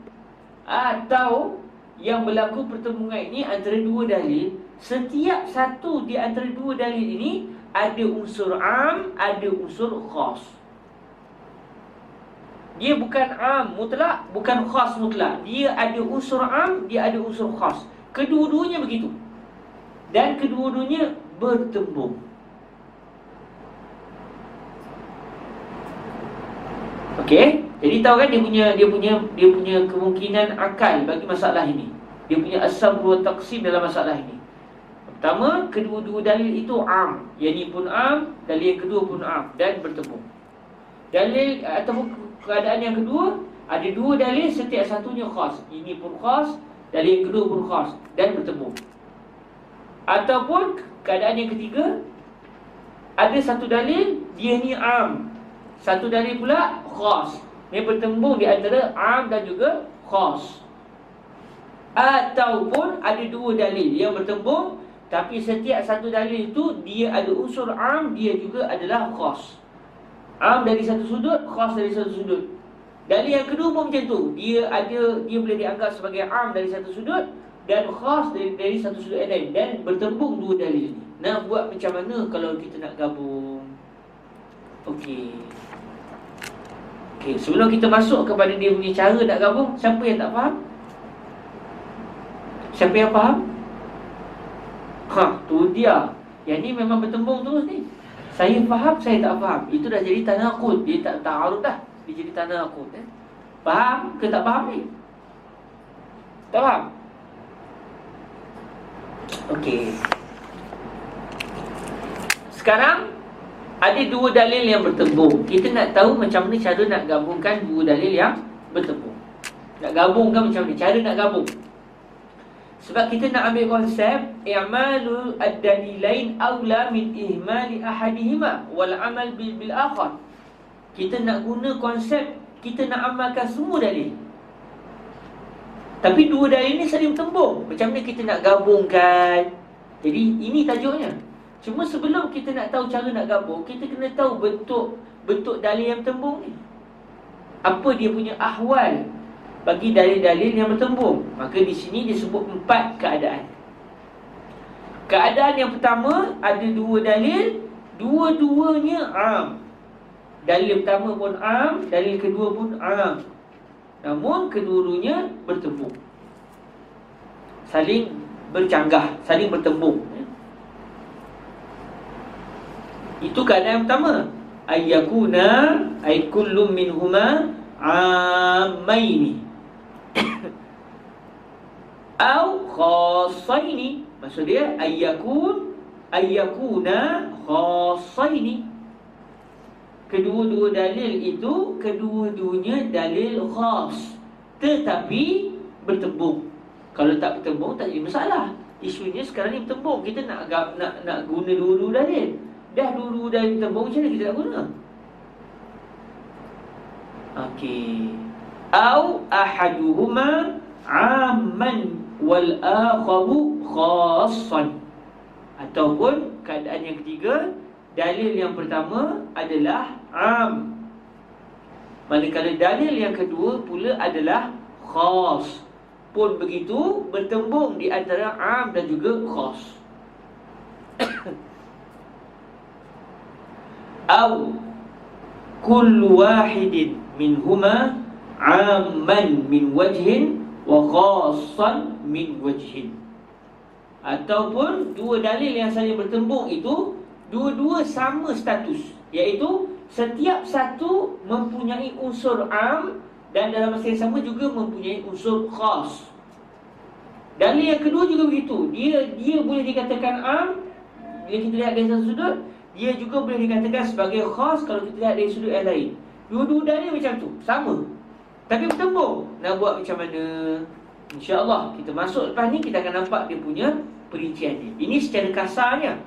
Atau yang berlaku pertembungan ini antara dua dalil, setiap satu di antara dua dalil ini ada unsur am, ada unsur khas. Dia bukan am mutlak, bukan khas mutlak. Dia ada unsur am, dia ada unsur khas. Kedua-duanya begitu. Dan kedua-duanya bertembung. Okey, jadi tahu kan dia punya kemungkinan akal bagi masalah ini. Dia punya asam wa taqsim dalam masalah ini. Pertama, kedua-dua dalil itu am. Yang ini pun am, dalil yang kedua pun am dan bertembung. Dalil ataupun keadaan yang kedua, ada dua dalil, setiap satunya khas. Ini pun khas, dalil yang kedua pun khas dan bertembung. Ataupun keadaan yang ketiga, Ada satu dalil dia ni am, satu dalil pula khas. Dia bertembung di antara am dan juga khas. Ataupun ada dua dalil yang bertembung, tapi setiap satu dalil itu dia ada unsur am, dia juga adalah khas. Am dari satu sudut, khas dari satu sudut. Dalil yang kedua pun macam tu. Dia boleh dianggap sebagai am dari satu sudut dan khas dari satu sudut yang lain, dan bertembung dua dalil ni. Nak buat macam mana kalau kita nak gabung? Okey, sebelum kita masuk kepada dia punya cara nak gabung, siapa yang tak faham? Siapa yang faham? Tu dia. Yang ni memang bertembung terus ni. Saya faham, saya tak faham. Itu dah jadi tanaqud. Dia tak ta'arud dah. Dia jadi tanaqud. Faham ke tak faham ni? Tak faham? Okey. Sekarang ada dua dalil yang bertembung. Kita nak tahu macam mana cara nak gabungkan dua dalil yang bertembung. Nak gabungkan macam mana? Cara nak gabung. Sebab kita nak ambil konsep i'malu ad-dalilain aula min ihmali ahadihima wal amal bil akhar. Kita nak guna konsep kita nak amalkan semua dalil. Tapi dua dalil ni saling bertembung. Macam mana kita nak gabungkan? Jadi ini tajuknya. Cuma sebelum kita nak tahu cara nak gabung, kita kena tahu bentuk dalil yang bertembung ni. Apa dia punya ahwal bagi dalil-dalil yang bertembung. Maka di sini disebut 4 keadaan. Keadaan yang pertama, ada dua dalil, dua-duanya am. Dalil pertama pun am, dalil kedua pun am. Namun kedua-duanya bertembung, saling bercanggah, saling bertembung. Itu keadaan yang pertama. Ayyakuna ay kullu minhuma ammaini au khassaini. Maksud dia ayyakuna khassaini. Kedua-dua dalil itu kedua-duanya dalil khas, tetapi bertembung. Kalau tak bertembung tak jadi masalah. Isunya sekarang ni bertembung. Kita nak guna dua-dua dalil. Dah dua-dua dalil bertembung, macam mana kita nak guna? Okey. Au ahaduhuma amman wal akharu khassan. Ataupun keadaan yang ketiga, dalil yang pertama adalah am, manakala dalil yang kedua pula adalah khas. Pun begitu, bertembung di antara am dan juga khas. Au kullu wahidin minhuma amman min wajhin wa khassan min wajhin. Ataupun dua dalil yang saling bertembung itu dua-dua sama status, iaitu setiap satu mempunyai unsur am dan dalam masa yang sama juga mempunyai unsur khas. Dalil yang kedua juga begitu. Dia boleh dikatakan am bila kita lihat dari satu sudut, dia juga boleh dikatakan sebagai khas kalau kita lihat dari sudut yang lain. Dua-dua dalil macam tu, sama, tapi bertembung. Nak buat macam mana? InsyaAllah kita masuk lepas ni, kita akan nampak dia punya perincian dia. Ini secara kasarnya.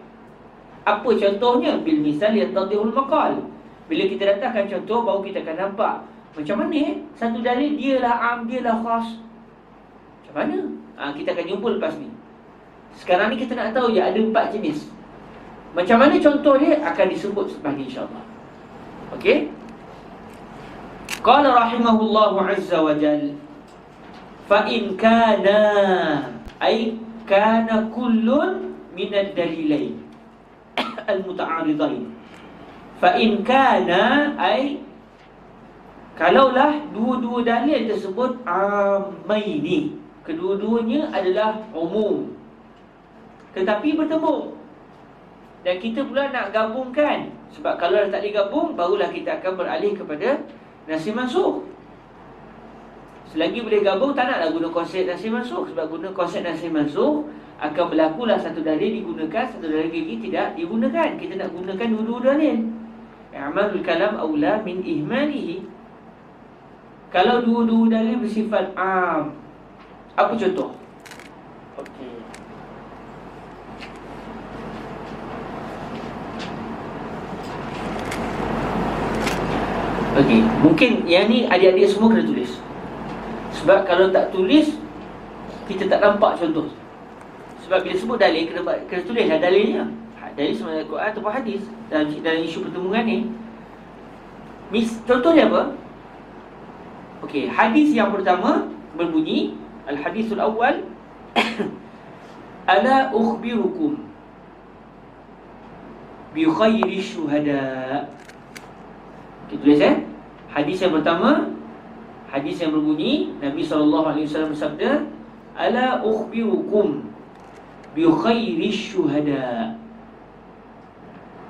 Apa contohnya? Bil misal yattadihul maqal. Bila kita datangkan contoh, baru kita akan nampak macam mana satu dalil dialah am, dialah khas. Macam mana? Kita akan jumpa lepas ni. Sekarang ni kita nak tahu ya ada 4 jenis. Macam mana contoh dia akan disebut selepas ni insyaAllah. Okey. Qala rahimahullahu azza wa jal, fa in kana ay kana kullun minad dalilain al-muta'aridain. Fa in kana ay, kalaulah dua-dua dalil tersebut amaini, kedua-duanya adalah umum tetapi bertembung, dan kita pula nak gabungkan. Sebab kalau dah tak digabung, barulah kita akan beralih kepada nasih mansukh. Selagi boleh gabung, tak naklah guna konsep nasih mansukh. Sebab guna konsep nasih mansukh akan berlakulah satu dalil digunakan, satu dalil lagi tidak digunakan. Kita nak gunakan dua-dua dalil. I'malul kalam aula min ihmalihi. Kalau dua-dua dalil bersifat am, apa contoh? Okey. Okey, mungkin yang ni adik-adik semua kena tulis. Sebab kalau tak tulis, kita tak nampak contoh. Sebab bila sebut dalil, kena tulis lah dalilnya. Dalil sama ada Quran ataupun hadis dalam isu pertemuan ni. Contohnya apa? Okey, hadis yang pertama berbunyi, al-hadisul awal ala ukhbirukum bi khairi syuhada. Kita tulis hadis yang pertama, hadis yang berbunyi Nabi SAW bersabda, ala ukhbirukum bi khairi syuhada.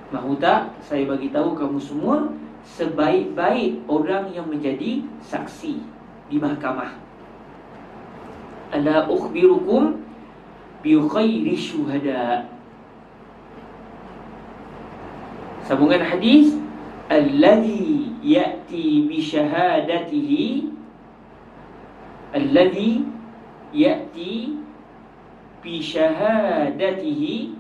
Mahu tak saya bagi tahu kamu semua sebaik-baik orang yang menjadi saksi di mahkamah. Ala ukhbirukum bi khairi syuhada. Sambungan hadis, alladhi ya'ti bi syahadatihi, alladhi ya'ti bi syahadatihi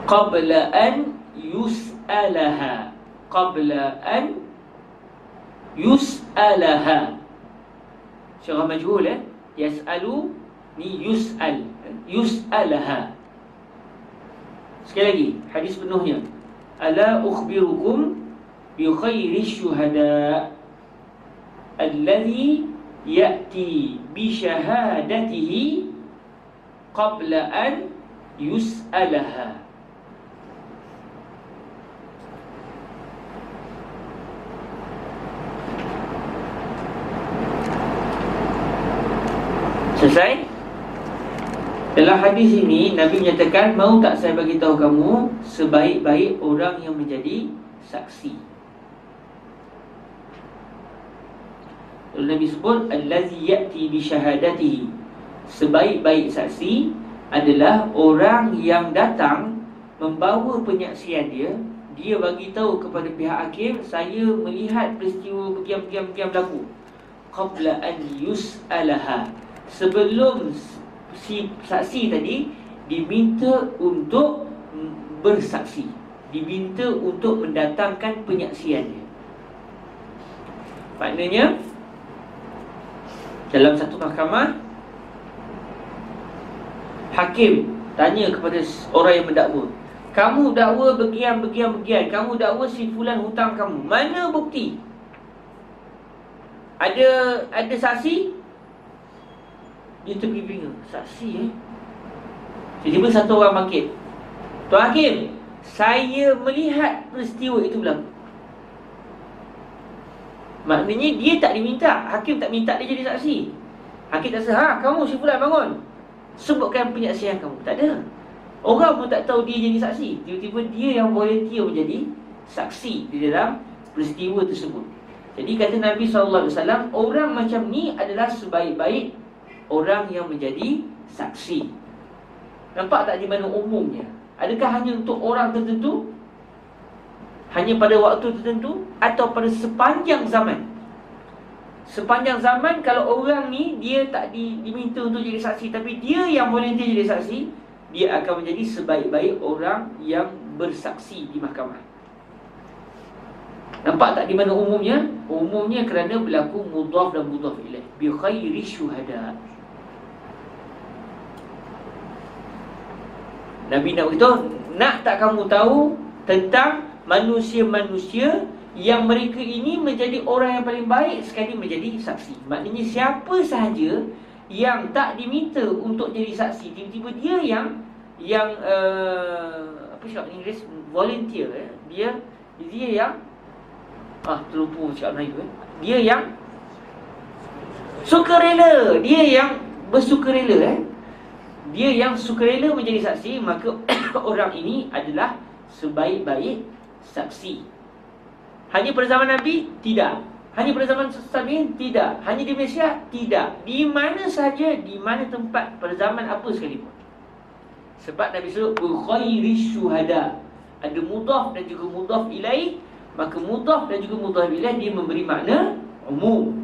qabla an yus'alaha, qabla an yus'alaha. Syarah majhul yas'alu ni yus'al, yus'alaha. Sekali lagi hadis penuhnya, ala ukhbirukum bi khairi syuhada alladhi ya'ti bi syahadatihi qabla an yus'alaha. Selesai? Dalam hadis ini Nabi menyatakan, mau tak saya bagi tahu kamu sebaik-baik orang yang menjadi saksi. Lalu Nabi sebut allazi ya'ti bi syahadatihi, sebaik-baik saksi adalah orang yang datang membawa penyaksian dia. Dia bagi tahu kepada pihak hakim, saya melihat peristiwa begam berlaku, qabla an yus'alaha, sebelum si saksi tadi diminta untuk bersaksi, diminta untuk mendatangkan penyaksian dia. Maknanya dalam satu mahkamah, hakim tanya kepada orang yang mendakwa, kamu dakwa begian, kamu dakwa si fulan hutang kamu, mana bukti? Ada saksi? Dia terbingung, saksi Tiba-tiba satu orang bangkit, Tuan Hakim, saya melihat peristiwa itu berlaku. Maknanya dia tak diminta, hakim tak minta dia jadi saksi. Hakim tak rasa, kamu si fulan bangun, sebutkan penyaksian kamu. Tak ada. Orang pun tak tahu dia jadi saksi. Tiba-tiba dia yang volunteer menjadi saksi di dalam peristiwa tersebut. Jadi kata Nabi SAW, orang macam ni adalah sebaik-baik orang yang menjadi saksi. Nampak tak di mana umumnya? Adakah hanya untuk orang tertentu? Hanya pada waktu tertentu? Atau pada sepanjang zaman? Sepanjang zaman, kalau orang ni dia tak diminta untuk jadi saksi, tapi dia yang volunteer jadi saksi, dia akan menjadi sebaik-baik orang yang bersaksi di mahkamah. Nampak tak di mana umumnya? Umumnya kerana berlaku mudhaf dan mudhaf ilaih, bi khairi syuhada. Nabi nak beritahu, nak tak kamu tahu tentang manusia-manusia yang mereka ini menjadi orang yang paling baik sekali menjadi saksi. Maknanya siapa sahaja yang tak diminta untuk jadi saksi, tiba-tiba dia yang apa cakap Inggeris, volunteer dia yang terlupa cakap Melayu dia yang sukarela, dia yang bersukarela dia yang sukarela menjadi saksi, maka orang ini adalah sebaik-baik saksi. Hanya pada zaman Nabi? Tidak. Hanya pada zaman Tabi'in? Tidak. Hanya di Malaysia? Tidak. Di mana saja, di mana tempat, pada zaman apa sekalipun. Sebab Nabi sebut khairi syuhada. Ada mudhaf dan juga mudhaf ilaih, maka mudhaf dan juga mudhaf ilaih dia memberi makna umum.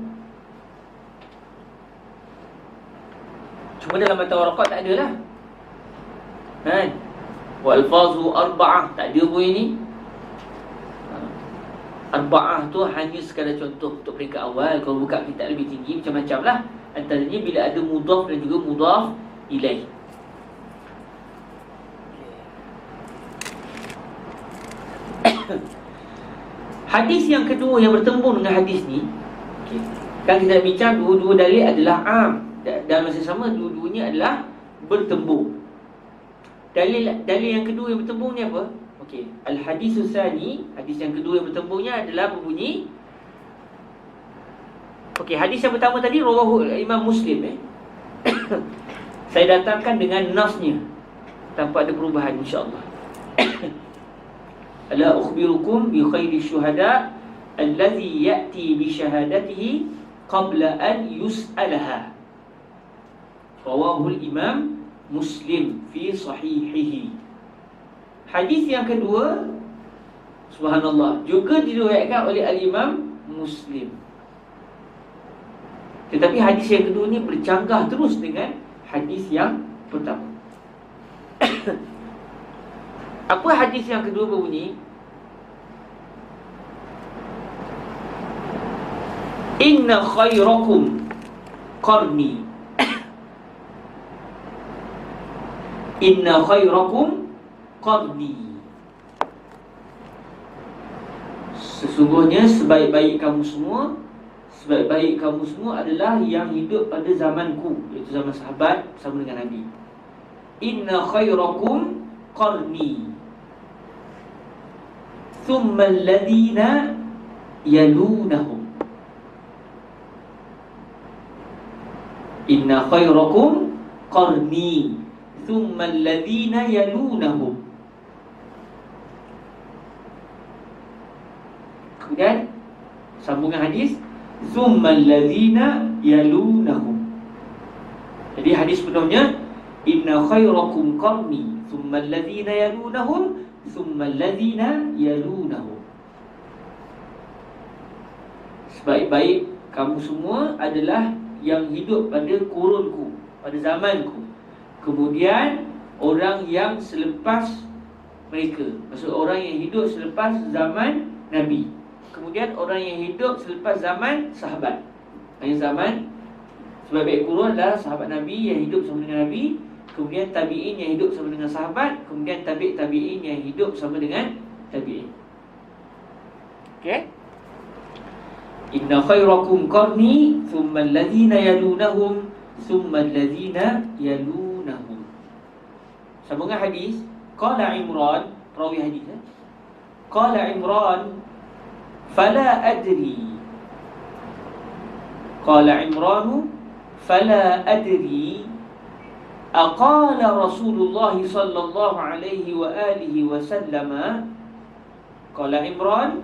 Cuma dalam mata waraqat tak ada lah, kan? Wa alfazu arba'ah, tak ada pun ini. Arba'ah tu hanya sekadar contoh untuk peringkat awal. Kalau buka kitab lebih tinggi, macam-macam lah. Antaranya bila ada mudhaf dan juga mudhaf ilaih. Hadis yang kedua yang bertembung dengan hadis ni, kan kita bincang dua-dua dalil adalah am, dan masa sama dua-duanya adalah bertembung. Dalil yang kedua yang bertembung ni apa? Al-hadisus tsani, hadis yang kedua yang bertembungnya adalah berbunyi, hadis yang pertama tadi rawahu Imam Muslim. Saya datangkan dengan nasnya tanpa ada perubahan, insya-Allah. Ala ukhbirukum bi khairi syuhada allazi ya'ti bi syahadatihi qabla an yus'alaha. Rawahu al-Imam Muslim fi sahihihi. Hadis yang kedua, subhanallah, juga diriwayatkan oleh al-Imam Muslim. Tetapi hadis yang kedua ni bercanggah terus dengan hadis yang pertama. Apa hadis yang kedua berbunyi? Inna khairakum qarni. Inna khairakum qarni. Sesungguhnya sebaik-baik kamu semua adalah yang hidup pada zamanku, iaitu zaman sahabat bersama dengan Nabi. Inna khairakum qarni thumma alladhina yalunahum. Inna khairakum qarni thumma alladhina yalunahum. Kemudian sambungan hadis, thumma alladhina yalunahum. Jadi hadis penuhnya, inna khairakum qarni thumma alladhina yalunahum thumma alladhina yalunahum. Sebaik-baik kamu semua adalah yang hidup pada kurunku, pada zamanku. Kemudian orang yang selepas mereka, maksud orang yang hidup selepas zaman Nabi. Kemudian orang yang hidup selepas zaman sahabat. Yang zaman sebaik-baik kurun adalah sahabat Nabi yang hidup bersama dengan Nabi. Kemudian tabi'in yang hidup bersama dengan sahabat. Kemudian tabi'in yang hidup bersama dengan tabi'in. Inna khairakum qarni thumma alladhina yalunahum thumma alladhina yalunahum. Sambungan hadis, qala Imran, perawi hadis, qala Imran fala adri. Qala Imran fala adri aqala Rasulullah sallallahu alaihi wa alihi wa sallama. Qala Imran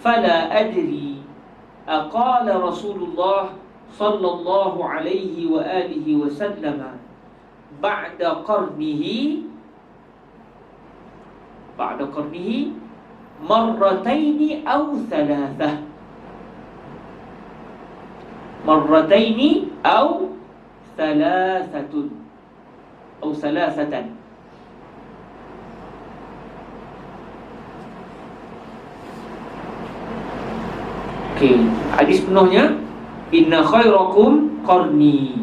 fala adri aqala Rasulullah sallallahu alaihi wa alihi wa sallama ba'da qarnihi marrataini aw thalathah. Marrataini aw thalathatun aw thalathatan. Hadis penuhnya, inna khairakum qarni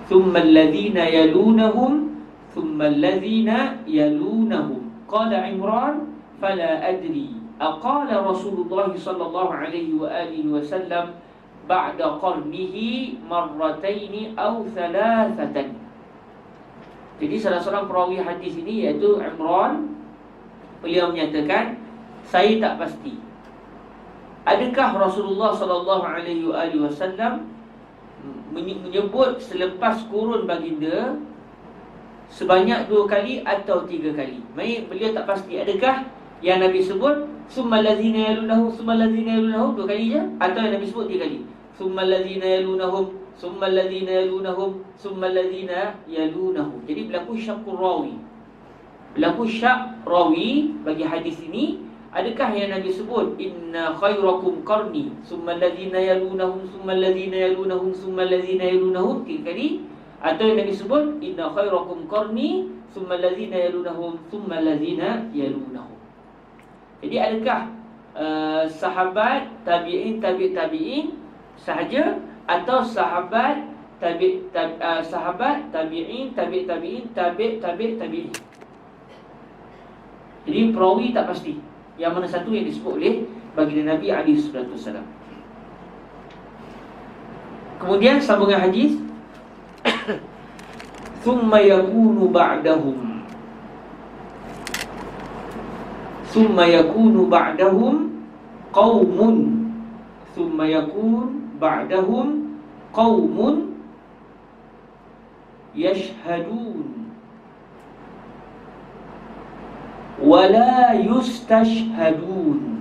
thumma alladhina yalunahum thumma alladhina yalunahum. Qala Imran fala adri aqala Rasulullah sallallahu alaihi wa alihi wa sallam ba'da qarnihi marrataini aw thalathatan. Jadi salah seorang perawi hadis ini, iaitu Imran, beliau menyatakan, saya tak pasti adakah Rasulullah sallallahu alaihi wasallam menyebut selepas kurun baginda sebanyak 2 kali atau 3 kali. Maksudnya beliau tak pasti adakah yang Nabi sebut summal ladzina yalunahu 2 kali je, atau yang Nabi sebut 3 kali. Summal ladzina yalunahum summal ladzina yalunahum summal ladzina yalunahum. Jadi berlaku syaqqur rawi. Berlaku syak rawi bagi hadis ini. Adakah yang Nabi sebut inna khairakum qarni summal ladzina yalunahum summal ladzina yalunahum summal ladzina yalunahum 3 kali, atau yang Nabi sebut inna khairakum qarni summal ladzina yalunahum summal ladzina yalunahum. Jadi adakah sahabat tabi'in tabi'in sahaja, atau sahabat sahabat tabi'in tabi'in. Jadi perawi tak pasti yang mana satu yang disebut oleh baginda Nabi alaihi salatu wasallam. Kemudian sambungan hadis thumma yakunu ba'dahum qaumun yashhadun wa la yustashhadun.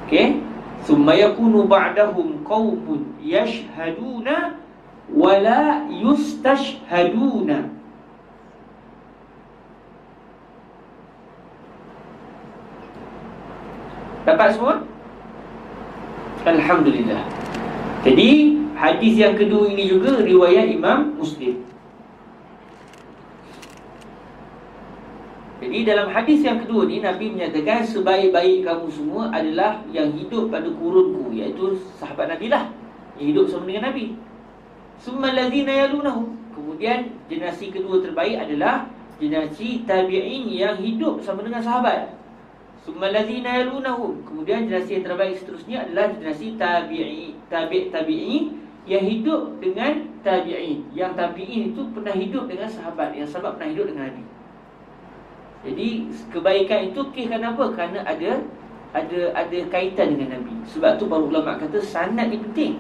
Okey, thumma yakunu ba'dahum qaumun yashhaduna wa la yustashhaduna. Dapat semua? Alhamdulillah. Jadi hadis yang kedua ini juga riwayat Imam Muslim. Jadi dalam hadis yang kedua ni Nabi menyatakan sebaik-baik kamu semua adalah yang hidup pada kurunku, iaitu sahabat Nabi lah, yang hidup sama dengan Nabi. Summal ladzina yalunahu. Kemudian generasi kedua terbaik adalah generasi tabi'in yang hidup sama dengan sahabat. Summal ladzina yalunahu. Kemudian generasi yang terbaik seterusnya adalah generasi tabi'in yang hidup dengan tabi'in. Yang tabi'in itu pernah hidup dengan sahabat, yang sahabat pernah hidup dengan Nabi. Jadi kebaikan itu kenapa? Kerana ada kaitan dengan Nabi. Sebab tu baru ulama kata sanad ni penting.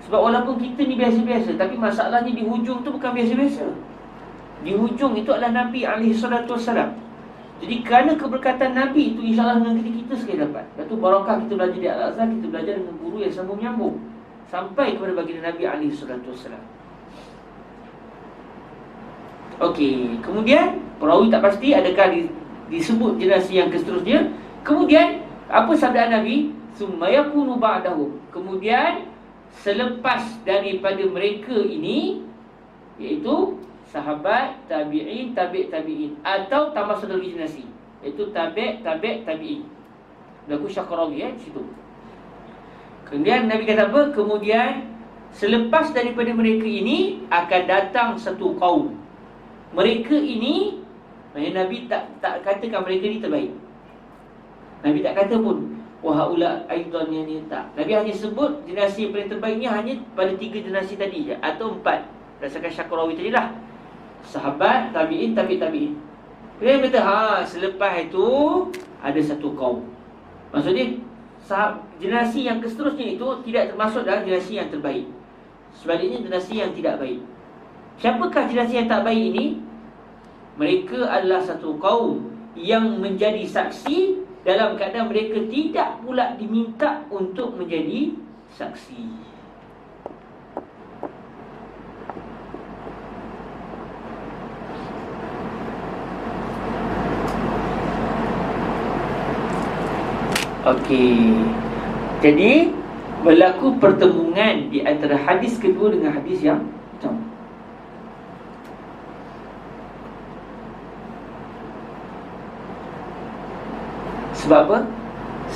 Sebab walaupun kita ni biasa-biasa, tapi masalahnya di hujung tu bukan biasa-biasa. Di hujung itu adalah Nabi alaihi salatu wasallam. Jadi kerana keberkatan Nabi itu, insya-Allah dengan kita sekali dapat. Lepas tu barakah kita belajar di Al-Azhar, kita belajar dengan guru yang sambung menyambung sampai kepada baginda Nabi alaihi salatu wasallam. Okey, kemudian perawi tak pasti adakah disebut generasi yang seterusnya. Kemudian apa sabda Nabi? Summa yakunu ba'dahu. Kemudian selepas daripada mereka ini, iaitu sahabat, tabi'in, tabi'in, atau tambah satu lagi generasi, iaitu tabi'in. Berlaku Syakarawi di situ. Kemudian Nabi kata apa? Kemudian selepas daripada mereka ini akan datang satu kaum. Mereka ini, Nabi tak katakan mereka ni terbaik. Nabi tak kata pun wahaula aidan ni, tak. Nabi hanya sebut generasi yang paling terbaik ni hanya pada 3 generasi tadi je, atau 4 berdasarkan Syakarawi tadi lah. Sahabat, tabi'in, tabi'in. Kemudian kata selepas itu ada satu kaum. Maksudnya generasi yang seterusnya itu tidak termasuk dalam generasi yang terbaik. Sebaliknya generasi yang tidak baik. Siapakah generasi yang tak baik ini? Mereka adalah satu kaum yang menjadi saksi dalam keadaan mereka tidak pula diminta untuk menjadi saksi. Okey. Jadi berlaku pertemuan di antara hadis kedua dengan hadis yang pertama. Sebab apa?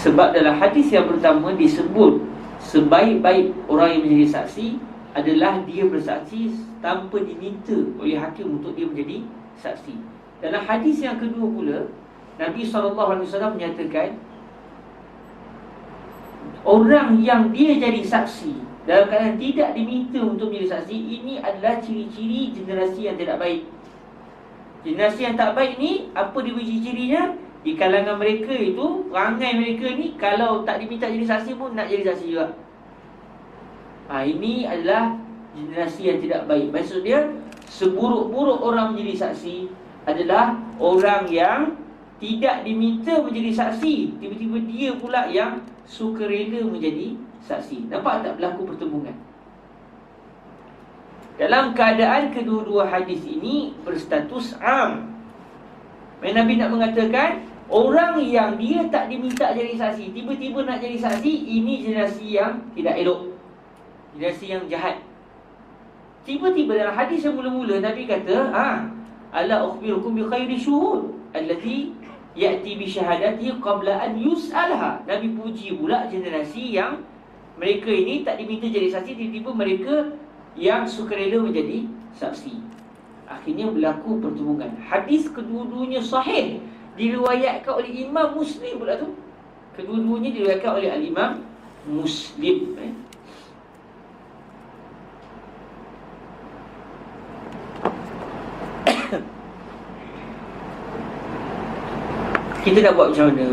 Sebab dalam hadis yang pertama disebut sebaik-baik orang yang menjadi saksi adalah dia bersaksi tanpa diminta oleh hakim untuk dia menjadi saksi. Dalam hadis yang kedua pula, Nabi SAW menyatakan orang yang dia jadi saksi dalam keadaan tidak diminta untuk menjadi saksi, ini adalah ciri-ciri generasi yang tidak baik. Generasi yang tak baik ni, apa dia ciri-cirinya? Di kalangan mereka itu, perangai mereka ni, kalau tak diminta jadi saksi pun nak jadi saksi juga. Ini adalah generasi yang tidak baik. Maksud dia, seburuk-buruk orang menjadi saksi adalah orang yang tidak diminta menjadi saksi, tiba-tiba dia pula yang sukarela menjadi saksi. Nampak tak berlaku pertembungan? Dalam keadaan kedua-dua hadis ini berstatus am. Nabi nak mengatakan orang yang dia tak diminta jadi saksi, tiba-tiba nak jadi saksi, ini generasi yang tidak elok, generasi yang jahat. Tiba-tiba dalam hadis yang mula-mula Nabi kata, ala ukhbirukum bi khairi syuhud allati ya'ti bi syahadati qabla an yus'alha. Nabi puji pula generasi yang mereka ini tak diminta jadi saksi, tiba-tiba mereka yang sukarela menjadi saksi. Akhirnya berlaku pertemuan. Hadis kedua-duanya sahih, diriwayatkan oleh Imam Muslim pula tu. Kedua-duanya diriwayatkan oleh Al-Imam Muslim. Kita nak buat macam mana?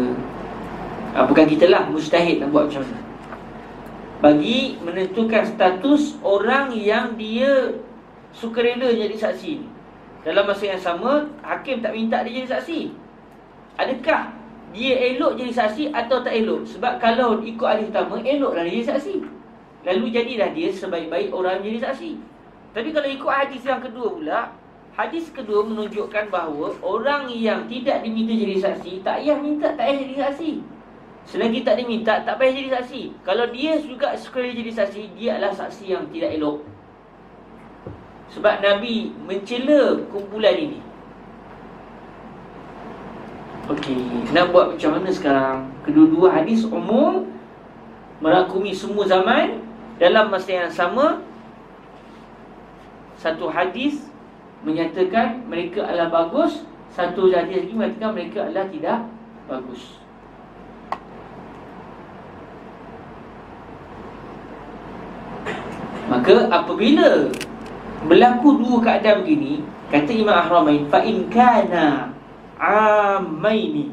Bukan kita lah, mustahid nak buat macam mana bagi menentukan status orang yang dia sukarela jadi saksi ni. Dalam masa yang sama, hakim tak minta dia jadi saksi. Adakah dia elok jadi saksi atau tak elok? Sebab kalau ikut hadis pertama, eloklah dia jadi saksi, lalu jadilah dia sebaik-baik orang jadi saksi. Tapi kalau ikut hadis yang kedua pula, hadis kedua menunjukkan bahawa orang yang tidak diminta jadi saksi, tak payah minta, tak payah jadi saksi. Selagi tak diminta, tak payah jadi saksi. Kalau dia juga sekali jadi saksi, dia adalah saksi yang tidak elok. Sebab Nabi mencela kumpulan ini. Okey, nak buat macam mana sekarang? Kedua-dua hadis umum, merangkumi semua zaman. Dalam masa yang sama, satu hadis menyatakan mereka adalah bagus, satu hadis lagi mengatakan mereka adalah tidak bagus. Maka apabila berlaku dua keadaan begini, kata Imam Ahramain, fa in kana amaini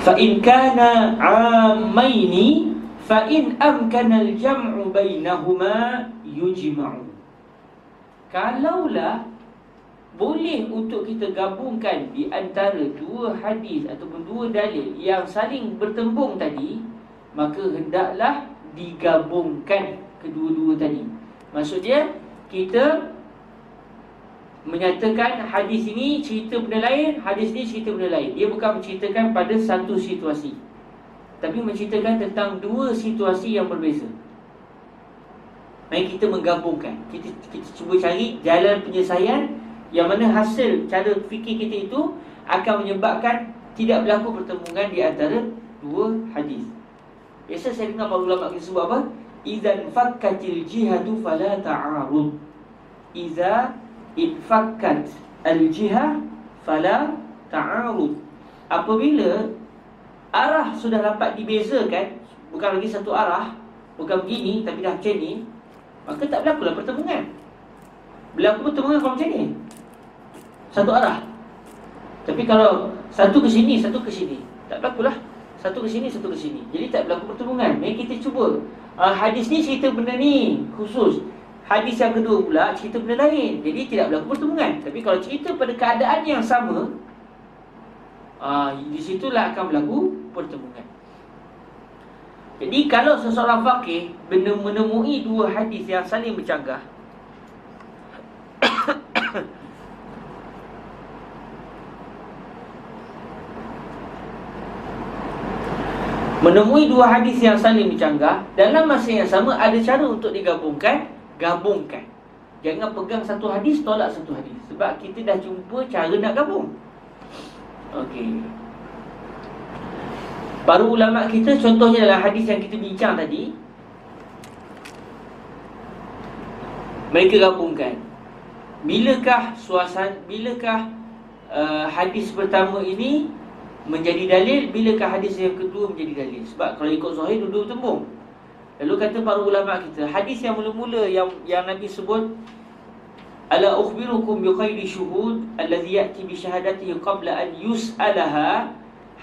fa in kana amaini fa in amkana al-jam'u bainahuma yujma'u. Kalaulah boleh untuk kita gabungkan di antara dua hadis ataupun dua dalil yang saling bertembung tadi, maka hendaklah digabungkan kedua-dua tadi. Maksudnya kita menyatakan hadis ini cerita benda lain, hadis ini cerita benda lain. Dia bukan menceritakan pada satu situasi, tapi menceritakan tentang dua situasi yang berbeza. Mari kita menggabungkan. Kita cuba cari jalan penyelesaian yang mana hasil cara fikir kita itu akan menyebabkan tidak berlaku pertemuan di antara dua hadis. Biasa saya dengar para ulama kita sebut apa? Idzan fakkatil jihadu fala ta'arud. Idza infakkat al-jihah fala ta'arud. Apabila arah sudah dapat dibezakan, bukan lagi satu arah, bukan begini tapi dah macam ni, maka tak berlakulah pertemuan. Berlaku pertemuan kalau macam ni, satu arah. Tapi kalau satu ke sini, satu ke sini, tak berlakulah. Satu ke sini, satu ke sini. Jadi tak berlaku pertemuan. Mari kita cuba. Hadis ni cerita benda ni khusus, hadis yang kedua pula cerita benda lain. Jadi tidak berlaku pertemuan. Tapi kalau cerita pada keadaan yang sama, di situlah akan berlaku pertemuan. Jadi kalau seseorang faqih menemui dua hadis yang saling bercanggah, menemui dua hadis yang saling bercanggah, dalam masa yang sama ada cara untuk digabungkan. Gabungkan. Jangan pegang satu hadis, tolak satu hadis. Sebab kita dah jumpa cara nak gabung. Okey. Para ulama kita, contohnya dalam hadis yang kita bincang tadi, mereka gabungkan. Bilakah hadis pertama ini menjadi dalil, bilakah hadis yang kedua menjadi dalil? Sebab kalau ikut zahir dua-dua bertembung. Lalu kata para ulama kita, hadis yang mula-mula yang Nabi sebut, ala ukhbirukum bi khairi syuhud allazi ya'ti bi syahadatihi qabla an yus'alaha.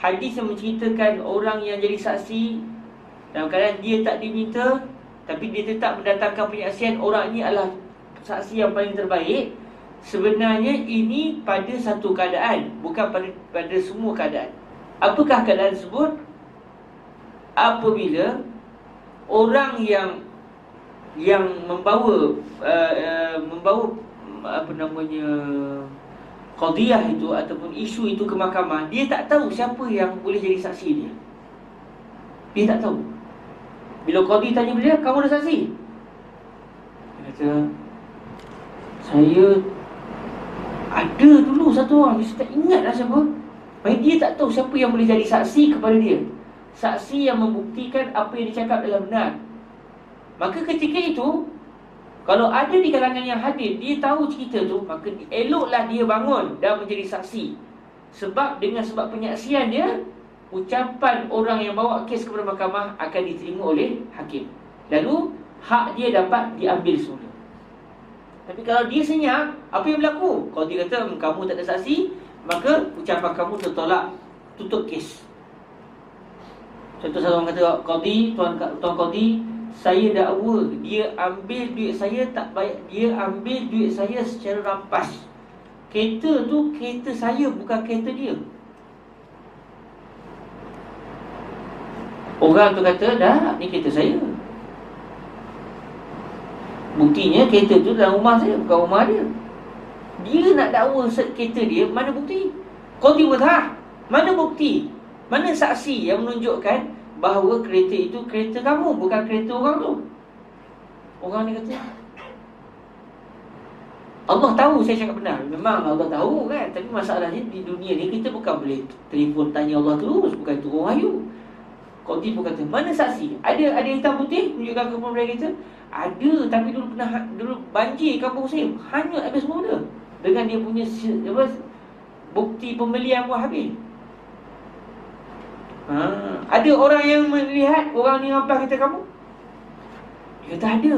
Hadis yang menceritakan orang yang jadi saksi dalam keadaan dia tak diminta, tapi dia tetap mendatangkan penyaksian. Orang ini adalah saksi yang paling terbaik. Sebenarnya ini pada satu keadaan, bukan pada semua keadaan. Apakah keadaan tersebut? Apabila orang yang membawa qadiyah itu ataupun isu itu ke mahkamah, dia tak tahu siapa yang boleh jadi saksi dia. Dia tak tahu. Bila qadi tanya dia, kamu ada saksi? Dia kata, saya ada dulu satu orang, saya tak ingat dah siapa. Baik, dia tak tahu siapa yang boleh jadi saksi kepada dia, saksi yang membuktikan apa yang dicakap adalah benar. Maka ketika itu, kalau ada di kalangan yang hadir, dia tahu cerita tu, maka eloklah dia bangun dan menjadi saksi. Sebab dengan sebab penyaksian dia, ucapan orang yang bawa kes kepada mahkamah akan diterima oleh hakim. Lalu hak dia dapat diambil semula. Tapi kalau dia senyap, apa yang berlaku? Kalau dia kata kamu tak ada saksi, maka ucapan kamu tertolak, tutup kes. Contoh satu orang kata, qadi, tuan qadi, saya dakwa dia ambil duit saya tak bayar, dia ambil duit saya secara rampas. Kereta tu kereta saya, bukan kereta dia. Orang tu kata, dah, ni kereta saya. Buktinya kereta tu dalam rumah saya, bukan rumah dia. Dia nak dakwa kereta dia, mana bukti? Qadi bertah, mana bukti? Mana saksi yang menunjukkan bahawa kereta itu kereta kamu, bukan kereta orang tu? Orang ni kata, Allah tahu saya cakap benar. Memang Allah tahu kan. Tapi masalahnya di dunia ni kita bukan boleh telefon tanya Allah terus, bukan turun wahyu. Qadi pun kata, mana saksi? Ada hitam putih tunjukkan kepada kita? Ada, tapi dulu banjir kampung saya, hanyut habis semua dah. Dengan dia punya bukti pembelian pun habis. Ada orang yang melihat orang ni rampas kereta kamu? Dia kata ada.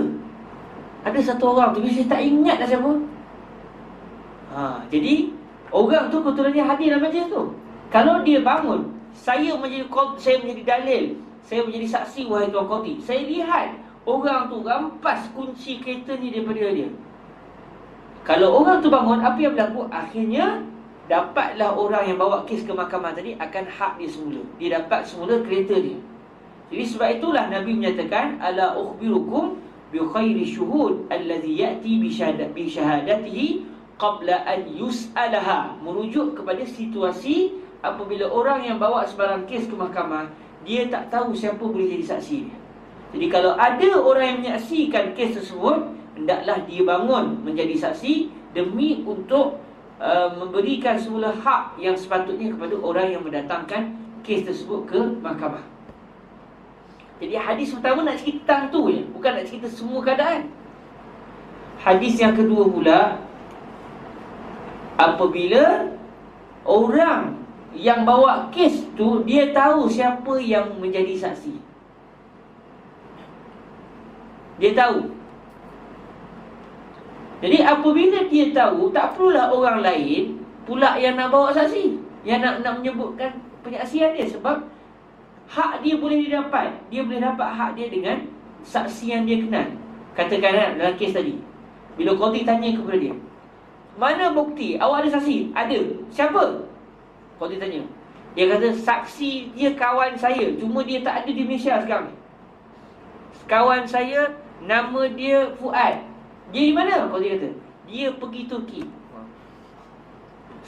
Ada satu orang tu, saya tak ingat dah siapa. Jadi orang tu kebetulannya hadir dalam majlis tu. Kalau dia bangun, saya menjadi dalil, saya menjadi saksi, wahai tuan qadi, saya lihat orang tu rampas kunci kereta ni daripada dia. Kalau orang tu bangun, apa yang berlaku? Akhirnya dapatlah orang yang bawa kes ke mahkamah tadi akan hak dia semula. Dia dapat semula kereta dia. Jadi sebab itulah Nabi menyatakan, ala ukhbirukum bi khairi syuhud allazi ya'ti bi syahadatihi qabla an yus'alaha. Merujuk kepada situasi apabila orang yang bawa sebarang kes ke mahkamah, dia tak tahu siapa boleh jadi saksi dia. Jadi kalau ada orang yang menyaksikan kes tersebut, hendaklah dia bangun menjadi saksi demi untuk memberikan semula hak yang sepatutnya kepada orang yang mendatangkan kes tersebut ke mahkamah. Jadi hadis pertama nak cerita tentang tu je, bukan nak cerita semua keadaan. Hadis yang kedua pula, apabila orang yang bawa kes tu dia tahu siapa yang menjadi saksi. Dia tahu. Jadi apabila dia tahu, tak perlulah orang lain pula yang nak bawa saksi, yang nak menyebutkan penyaksian dia. Sebab hak dia boleh didapat. Dia boleh dapat hak dia dengan saksi yang dia kenal. Katakan dalam kes tadi, bila qadi tanya kepada dia, mana bukti? Awak ada saksi? Ada. Siapa? Qadi tanya. Dia kata saksi dia kawan saya, cuma dia tak ada di Malaysia sekarang. Kawan saya, nama dia Fuad. Dia di mana? Qadi kata, dia pergi Turki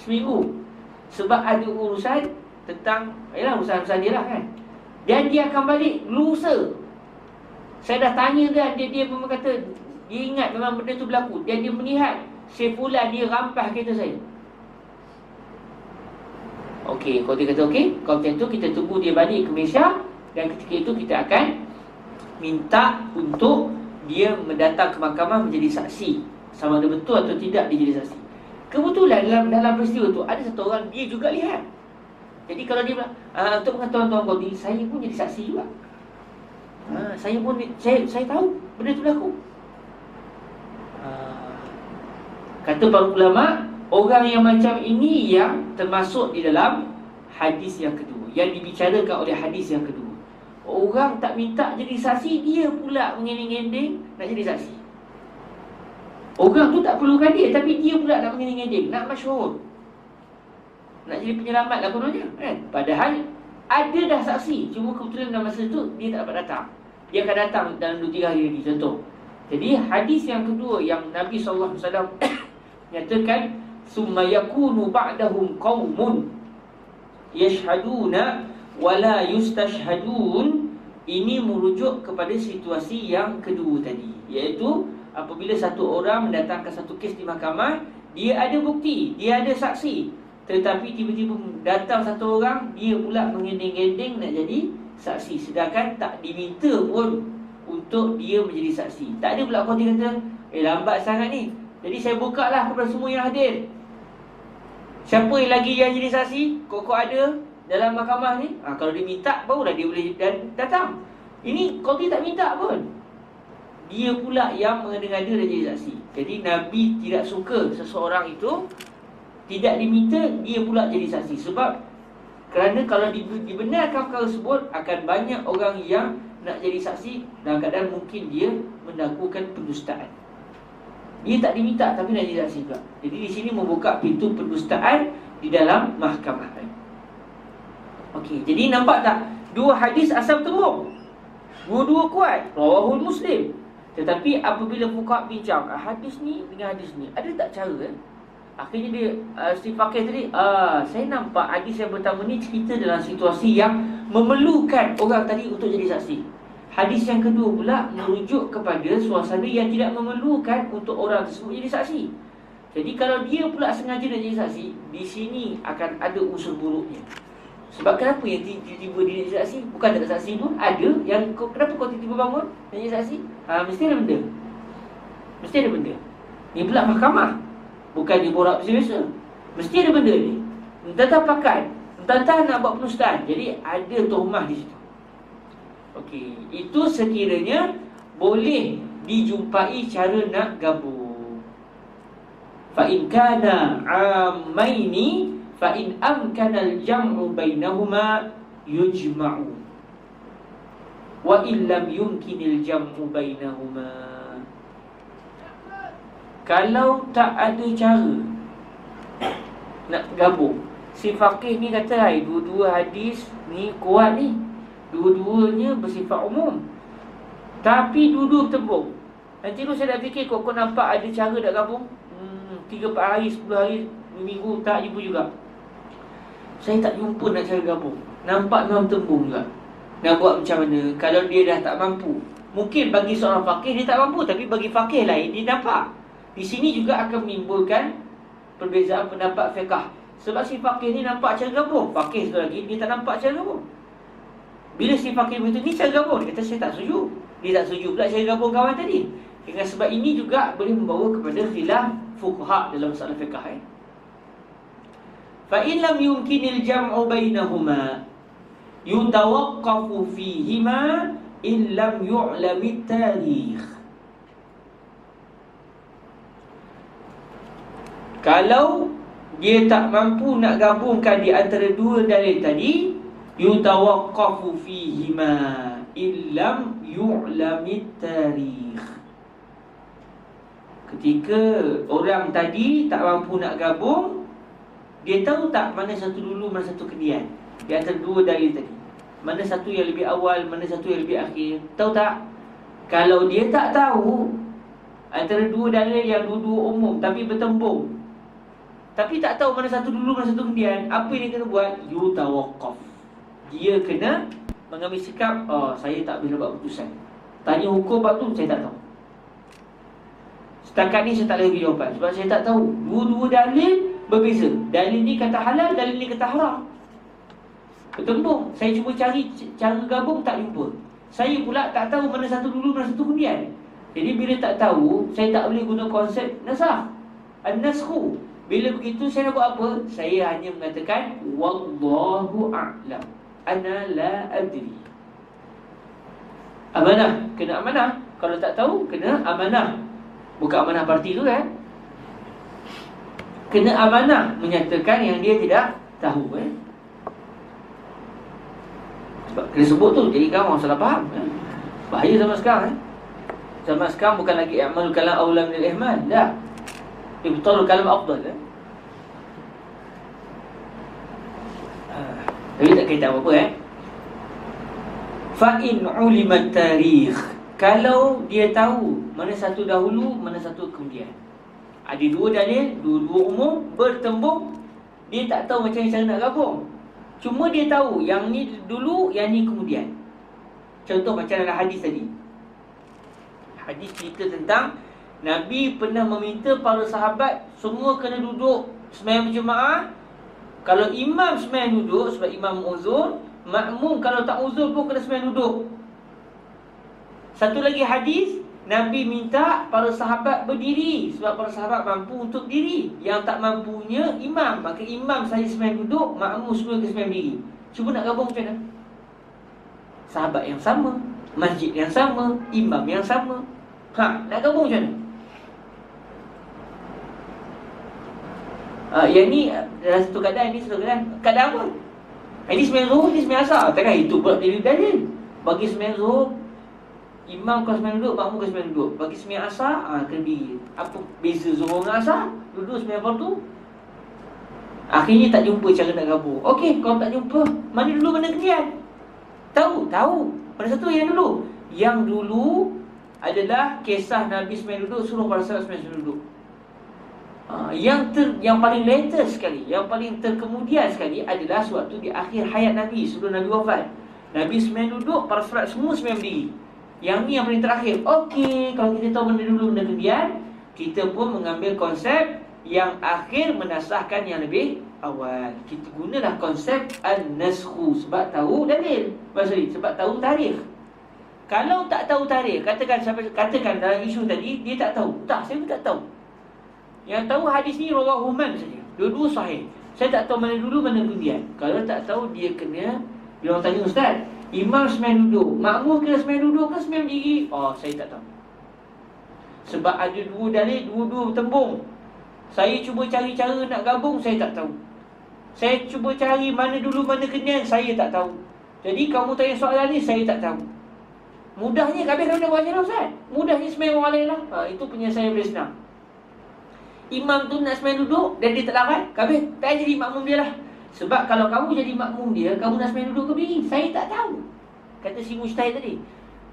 seminggu sebab ada urusan tentang, urusan-urusan dia lah kan. Dan dia akan balik lusa. Saya dah tanya dia memang kata dia ingat memang benda tu berlaku. Dan dia melihat Saifulan dia rampas kereta saya. Okey, Qadi kata okey, kalau macam tu kita tunggu dia balik ke Malaysia. Dan ketika itu kita akan minta untuk dia mendatang ke mahkamah menjadi saksi, sama ada betul atau tidak dia jadi saksi. Kebetulan dalam peristiwa tu ada satu orang dia juga lihat. Jadi kalau dia bilang, untuk pengetahuan Qadi, saya pun jadi saksi juga. Saya pun saya tahu benda tu berlaku. Kata para ulama, orang yang macam ini yang termasuk di dalam hadis yang kedua, yang dibicarakan oleh hadis yang kedua. Orang tak minta jadi saksi, dia pula mengending-ending nak jadi saksi. Orang tu tak perlukan dia, tapi dia pula nak mengending-ending, nak masyhur, nak jadi penyelamat lah kononnya kan? Padahal ada dah saksi, cuma kebetulan dalam masa tu dia tak dapat datang. Dia akan datang dalam 2-3 hari lagi, contoh. Jadi hadis yang kedua yang Nabi SAW nyatakan summa yakunu ba'dahum qaumun yashhaduna wala yustashhadun. Ini merujuk kepada situasi yang kedua tadi, iaitu apabila satu orang mendatangkan satu kes di mahkamah, dia ada bukti, dia ada saksi, tetapi tiba-tiba datang satu orang, dia pula mengendeng-endeng nak jadi saksi, sedangkan tak diminta pun untuk dia menjadi saksi. Tak ada pula kau kata, lambat sangat ni, jadi saya buka lah kepada semua yang hadir. Siapa yang lagi yang jadi saksi? Kau ada dalam mahkamah ni? Kalau dia minta, barulah dia boleh datang. Ini kau tak minta pun, dia pula yang mengada-ngada dan jadi saksi. Jadi Nabi tidak suka seseorang itu tidak diminta, dia pula jadi saksi. Sebab kerana kalau dibenarkan perkara tersebut, akan banyak orang yang nak jadi saksi dalam keadaan mungkin dia melakukan pendustaan. Dia tak diminta tapi nak jadi saksi juga. Jadi di sini membuka pintu pendustaan di dalam mahkamah. Okey, jadi nampak tak? Dua hadis asal tembung, dua-dua kuat, rawahul Muslim. Tetapi apabila fuqaha bincang hadis ni dengan hadis ni, ada tak cara akhirnya dia si fakir tadi, saya nampak hadis yang pertama ni cerita dalam situasi yang memerlukan orang tadi untuk jadi saksi. Hadis yang kedua pula merujuk kepada suasana yang tidak memerlukan untuk orang tersebut jadi saksi. Jadi kalau dia pula sengaja nak jadi saksi, di sini akan ada unsur buruknya. Sebab kenapa yang tiba-tiba dia jadi saksi? Bukan tak ada saksi pun, ada yang kenapa kau tiba-tiba bangun nak jadi saksi? Mesti ada benda. Mesti ada benda. Ni pula mahkamah, bukan di borak biasa-biasa. Mesti ada benda ni. Entah pakai, entah nak buat pendustaan. Jadi ada tuhmah di situ. Okey, itu sekiranya boleh dijumpai cara nak gabung. Fa in kana amaini fa in amkana al-jam'u bainahuma yujma'u wa in lam yumkin al-jam'u bainahuma. Kalau tak ada cara nak gabung, si faqih ni kata, dua-dua hadis ni kuat ni, dua-duanya bersifat umum, tapi dua-dua bertembung. Nanti tu saya dah fikir, kok nampak ada cara nak gabung 3-4 hari, 10 hari, 2 minggu tak jumpa juga. Saya tak jumpa nak cara gabung. Nampak memang bertembung juga. Nak buat macam mana? Kalau dia dah tak mampu, mungkin bagi seorang faqih dia tak mampu, tapi bagi faqih lain dia nampak. Di sini juga akan menimbulkan perbezaan pendapat fiqh. Sebab si faqih ni nampak cara gabung, faqih satu lagi dia tak nampak cara gabung. Bila si faqih beritahu ni cara gabung, dia kata saya tak setuju. Dia tak setuju pula cara gabung kawan tadi. Dengan sebab ini juga boleh membawa kepada khilaf fuqaha dalam masalah fiqh. Fa in lam yumkinil jam'u bainahuma yutawaqqafu fihima in lam yu'lamit tarikh. Kalau dia tak mampu nak gabungkan di antara dua dalil tadi, yutawaqqafu fihima illam yu'lamit tarikh. Ketika orang tadi tak mampu nak gabung, dia tahu tak mana satu dulu, mana satu kemudian di antara dua dalil tadi? Mana satu yang lebih awal, mana satu yang lebih akhir? Tahu tak? Kalau dia tak tahu antara dua dalil yang dua-dua umum tapi bertembung, tapi tak tahu mana satu dulu, mana satu kemudian, apa yang dia kena buat? Yutawaqqaf. Dia kena mengambil sikap, saya tak boleh buat keputusan. Tanya hukum bab tu, saya tak tahu. Setakat ni saya tak boleh beri jawapan, sebab saya tak tahu. Dua-dua dalil berbeza. Dalil ni kata halal, dalil ni kata haram. Bertembung. Saya cuba cari cara gabung, tak jumpa. Saya pula tak tahu mana satu dulu, mana satu kemudian. Jadi bila tak tahu, saya tak boleh guna konsep nasakh, an-naskhu. Bila begitu saya nak buat apa? Saya hanya mengatakan wallahu a'lam, ana la adri. Amanah, kena amanah. Kalau tak tahu, kena amanah. Bukan amanah parti tu kan. Kena amanah menyatakan yang dia tidak tahu Sebab kena sebut tu, jadi kan orang salah faham Bahaya zaman sekarang Zaman sekarang bukan lagi i'mal kalam aula min al-ihmal, dah. Ibtal kalam afdal Tapi tak kaitan apa-apa Fa in ulima tarikh, kalau dia tahu mana satu dahulu, mana satu kemudian. Ada dua dalil, dua umum bertembung. Dia tak tahu macam mana cara nak gabung. Cuma dia tahu yang ni dulu, yang ni kemudian. Contoh macam dalam hadis tadi. Hadis cerita tentang Nabi pernah meminta para sahabat semua kena duduk sembahyang berjemaah. Kalau imam sembahyang duduk sebab imam uzur, makmum kalau tak uzur pun kena sembahyang duduk. Satu lagi hadis, Nabi minta para sahabat berdiri sebab para sahabat mampu untuk diri. Yang tak mampunya imam, maka imam saya sembahyang duduk, makmum semua kena sembahyang berdiri. Cuba nak gabung macam mana? Sahabat yang sama, masjid yang sama, imam yang sama. Nak gabung macam mana? Yang ni dalam satu keadaan, ni satu keadaan. Keadaan apa? Ini sembahyang zuhur, ni sembahyang asar. Takkan itu pula dalil. Bagi sembahyang zuhur, imam kau sembahyang duduk, makmum kau sembahyang duduk. Bagi sembahyang asar, kena diri. Apa beza zuhur dengan asar? Duduk sembahyang fardu. Akhirnya tak jumpa cara nak gabung. Okey, kalau tak jumpa, mana dulu mana kemudian? Tahu. Pada satu yang dulu. Yang dulu adalah kisah Nabi sembahyang duduk, suruh para sahabat sembahyang duduk. Yang paling latest sekali, yang paling terkemudian sekali adalah sewaktu di akhir hayat Nabi, sebelum Nabi wafat. Nabi sembahyang duduk, para sahabat semua sembahyang berdiri. Yang ni yang paling terakhir. Okey, kalau kita tahu benda dulu benda kemudian, kita pun mengambil konsep yang akhir menasahkan yang lebih awal. Kita gunalah konsep an-naskhu sebab tahu dalil. Maksudnya sebab tahu tarikh. Kalau tak tahu tarikh, katakan dalam isu tadi dia tak tahu. Tak, saya pun tak tahu. Yang tahu hadis ni rawahu man saja. Dua-dua sahih. Saya tak tahu mana dulu mana kemudian. Kalau tak tahu dia kena, dia orang tanya ustaz, imam sembahyang duduk, makmum kena sembahyang duduk ke sembahyang berdiri? Saya tak tahu. Sebab ada dua dalil, dua-dua bertembung. Saya cuba cari cara nak gabung, saya tak tahu. Saya cuba cari mana dulu mana kemudian, saya tak tahu. Jadi kamu tanya soalan ni, saya tak tahu. Mudahnya, habis kamu nak buat macam mana ustaz? Mudahnya sembahyang orang lain lah. Itu penyelesaian boleh senang. Imam tu nak sembahyang duduk dan dia tak larat, habis tak jadi makmum dia lah. Sebab kalau kamu jadi makmum dia, kamu nak sembahyang duduk ke berdiri? Saya tak tahu. Kata si mujtahid tadi.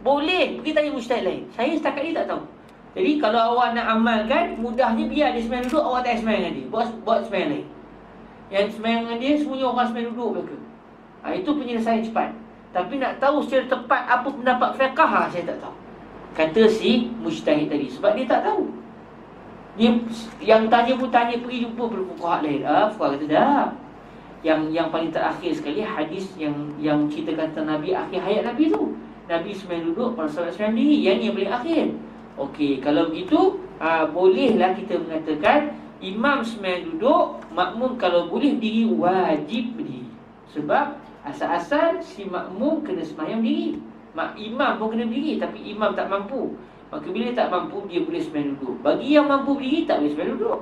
Boleh, pergi tanya mujtahid lain. Saya setakat ni tak tahu. Jadi kalau awak nak amalkan, mudahnya biar dia sembahyang duduk, awak tak sembahyang dengan dia. Buat sembahyang lain. Yang sembahyang dengan dia, semuanya orang sembahyang duduk belaka. Itu penyelesaian cepat. Tapi nak tahu secara tepat apa pendapat fiqh, saya tak tahu. Kata si mujtahid tadi. Sebab dia tak tahu. Dia yang tanya pun tanya, pergi jumpa fuqaha lain. Fuqaha kata dah. Yang paling terakhir sekali hadis yang ceritakan tentang Nabi akhir hayat Nabi tu. Nabi sembahyang duduk, para sahabat sembahyang diri. Yang ni yang paling akhir. Okey, kalau begitu bolehlah kita mengatakan imam sembahyang duduk, makmum kalau boleh berdiri, wajib berdiri. Sebab asal-asal si makmum kena sembahyang diri. Imam pun kena berdiri, tapi imam tak mampu. Maka bila tak mampu, dia boleh sembahyang duduk. Bagi yang mampu berdiri, tak boleh sembahyang duduk.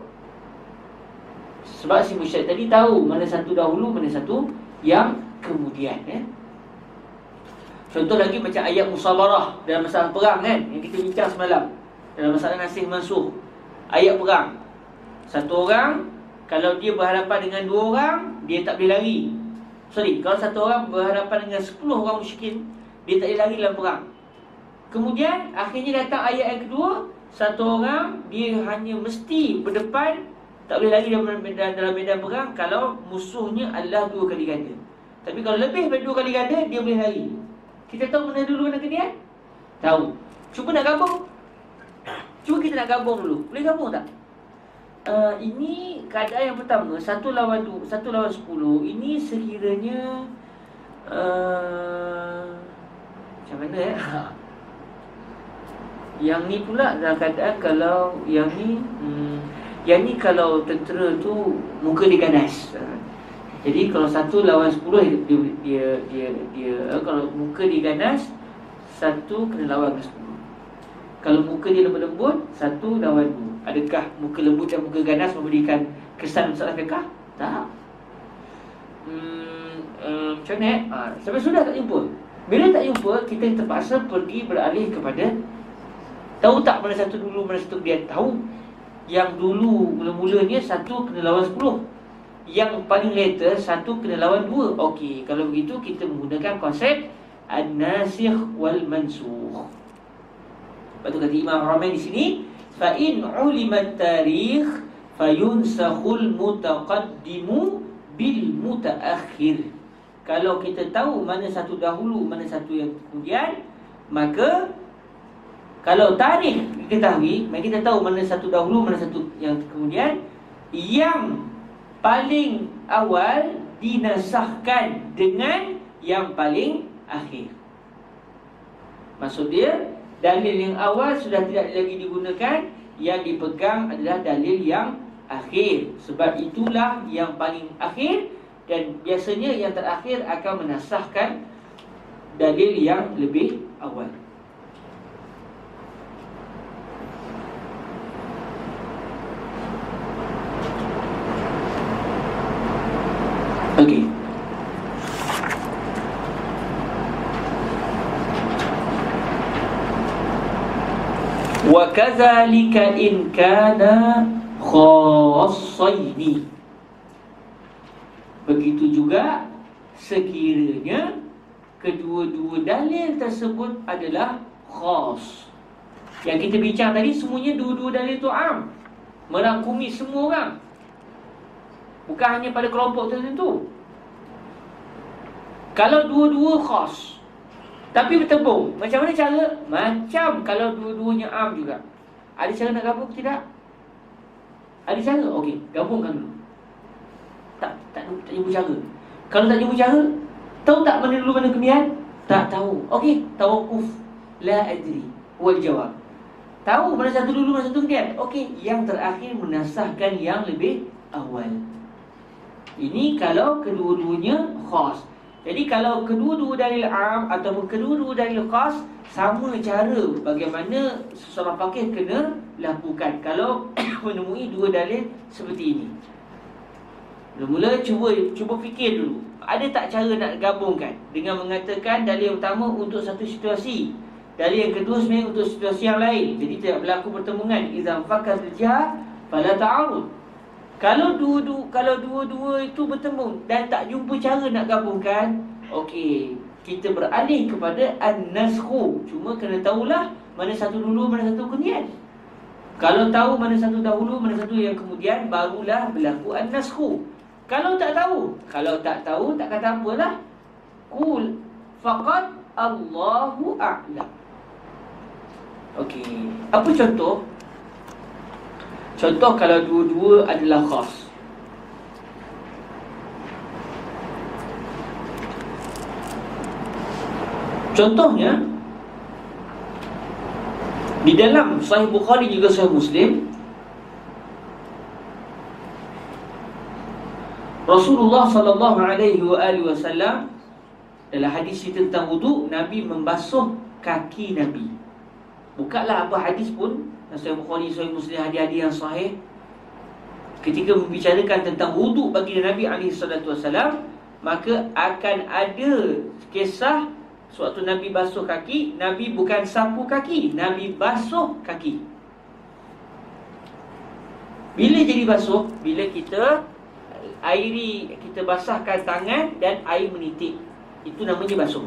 Sebab si mujtahid tadi tahu mana satu dahulu, mana satu yang kemudian. Contoh lagi macam ayat musabarah dalam masalah perang yang kita bincang semalam. Dalam masalah nasih mansuh. Ayat perang. Satu orang, kalau dia berhadapan dengan dua orang, dia tak boleh lari. Kalau satu orang berhadapan dengan 10 orang musyrikin, dia tak boleh lari dalam perang. Kemudian akhirnya datang ayat yang kedua, satu orang dia hanya mesti berdepan, tak boleh lagi dalam medan perang kalau musuhnya adalah 2 kali ganda. Tapi kalau lebih daripada 2 kali ganda, dia boleh lari. Kita tahu mana dulu mana kemudian? Tahu. Cuba nak gabung. Cuba kita nak gabung dulu. Boleh gabung tak? Ini keadaan yang pertama, 1 lawan 10. Ini sekiranya macam mana Yang ni pula dalam keadaan kalau yang ni kalau tentera tu muka dia ganas. Jadi kalau 1 lawan 10 dia kalau muka dia ganas, 1 kena lawan dengan 10. Kalau muka dia lembut-lembut, 1 lawan 2. Adakah muka lembut dan muka ganas memberikan kesan masalah fiqh? Tak. Macam mana? Sampai sudah tak jumpa. Bila tak jumpa, kita terpaksa pergi beralih kepada tahu tak mana satu dulu, mana satu dia tahu. Yang dulu mula-mulanya 1 kena lawan 10. Yang paling later 1 kena lawan 2. Okey, kalau begitu kita menggunakan konsep an-nasikh wal mansukh. Lepas tu kata Imam Rahman di sini, fa in ulima tarikh fayunsakhul mutaqaddimu bil mutaakhir. Kalau kita tahu mana satu dahulu, mana satu yang kemudian, maka kalau tarikh diketahui, maka kita tahu mana satu dahulu, mana satu yang kemudian, yang paling awal dinasahkan dengan yang paling akhir. Maksud dia, dalil yang awal sudah tidak lagi digunakan, yang dipegang adalah dalil yang akhir. Sebab itulah yang paling akhir, dan biasanya yang terakhir akan menasahkan dalil yang lebih awal. Okey. Wa kadzalika in kana khassaini. Begitu juga sekiranya kedua-dua dalil tersebut adalah khas. Yang kita bincang tadi semuanya dua-dua dalil itu am, merangkumi semua orang, bukan hanya pada kelompok tertentu. Kalau dua-dua khas tapi bertembung, macam mana cara? Macam kalau dua-duanya am juga. Ada cara nak gabung tidak? Ada cara? Okey, gabungkan dulu. Tak jumpa cara. Kalau tak jumpa cara, tahu tak mana dulu mana kemudian? Tak tahu. Okey, tawakuf. La adri wal jawab. Tahu mana satu dulu, mana satu kemudian? Okey, yang terakhir menasahkan yang lebih awal. Ini kalau kedua-duanya khas. Jadi kalau kedua-dua dalil am ataupun kedua-dua dalil khas, sama cara bagaimana seseorang fakih kena lakukan kalau menemui dua dalil seperti ini. Mula-mula cuba fikir dulu, ada tak cara nak gabungkan dengan mengatakan dalil yang pertama untuk satu situasi, dalil yang kedua sebenarnya untuk situasi yang lain, jadi tidak berlaku pertemuan. Idzan fakat jah fala ta'arud. Kalau dua-dua itu bertemu dan tak jumpa cara nak gabungkan, okey, kita beralih kepada an-naskhu. Cuma kena tahulah mana satu dulu, mana satu kemudian. Kalau tahu mana satu dahulu, mana satu yang kemudian, barulah berlaku an-naskhu. Kalau tak tahu, tak kata apalah. Qul faqad Allahu a'lam. Okey, apa contoh? Contoh kalau dua-dua adalah khas. Contohnya, di dalam Sahih Bukhari juga Sahih Muslim, Rasulullah sallallahu alaihi wasallam dalam hadis tentang wudu, Nabi membasuh kaki Nabi. Bukalah apa hadis pun, Sahih Bukhari, Sahih Muslim, hadis-hadis yang sahih, ketika membicarakan tentang wudu bagi Nabi alaihi salatu wasallam, maka akan ada kisah sewaktu Nabi basuh kaki, Nabi bukan sapu kaki, Nabi basuh kaki. Bila jadi basuh? Bila kita basahkan tangan dan air menitik, itu namanya basuh.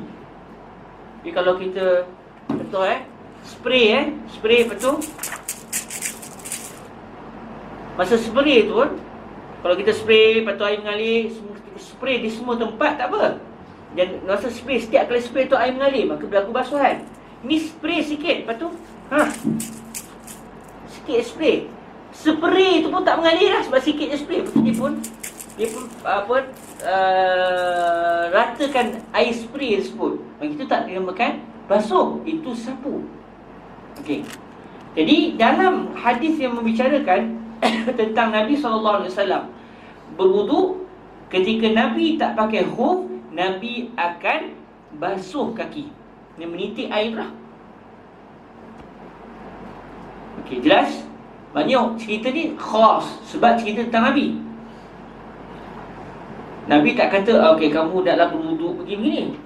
Jadi kalau kita betul spray betul. Masa spray tu kalau kita spray, lepas tu air mengalir, spray di semua tempat tak apa. Dan masa spray, setiap kali spray tu air mengalir, maka berlaku basuhan. Ni spray sikit, lepas tu sikit spray. Spray tu pun tak mengalir lah, sebab sikit je spray. Lepas tu dia pun ratakan air spray tersebut. Maka itu tak dinamakan basuh, itu sapu. Okey. Jadi dalam hadis yang membicarakan tentang Nabi SAW berwudu, ketika Nabi tak pakai khuf, Nabi akan basuh kaki. Dia menitik air lah. Okey, jelas? Maknanya cerita ni khas sebab cerita tentang Nabi. Nabi tak kata, okey, kamu taklah berwuduk begini-begini.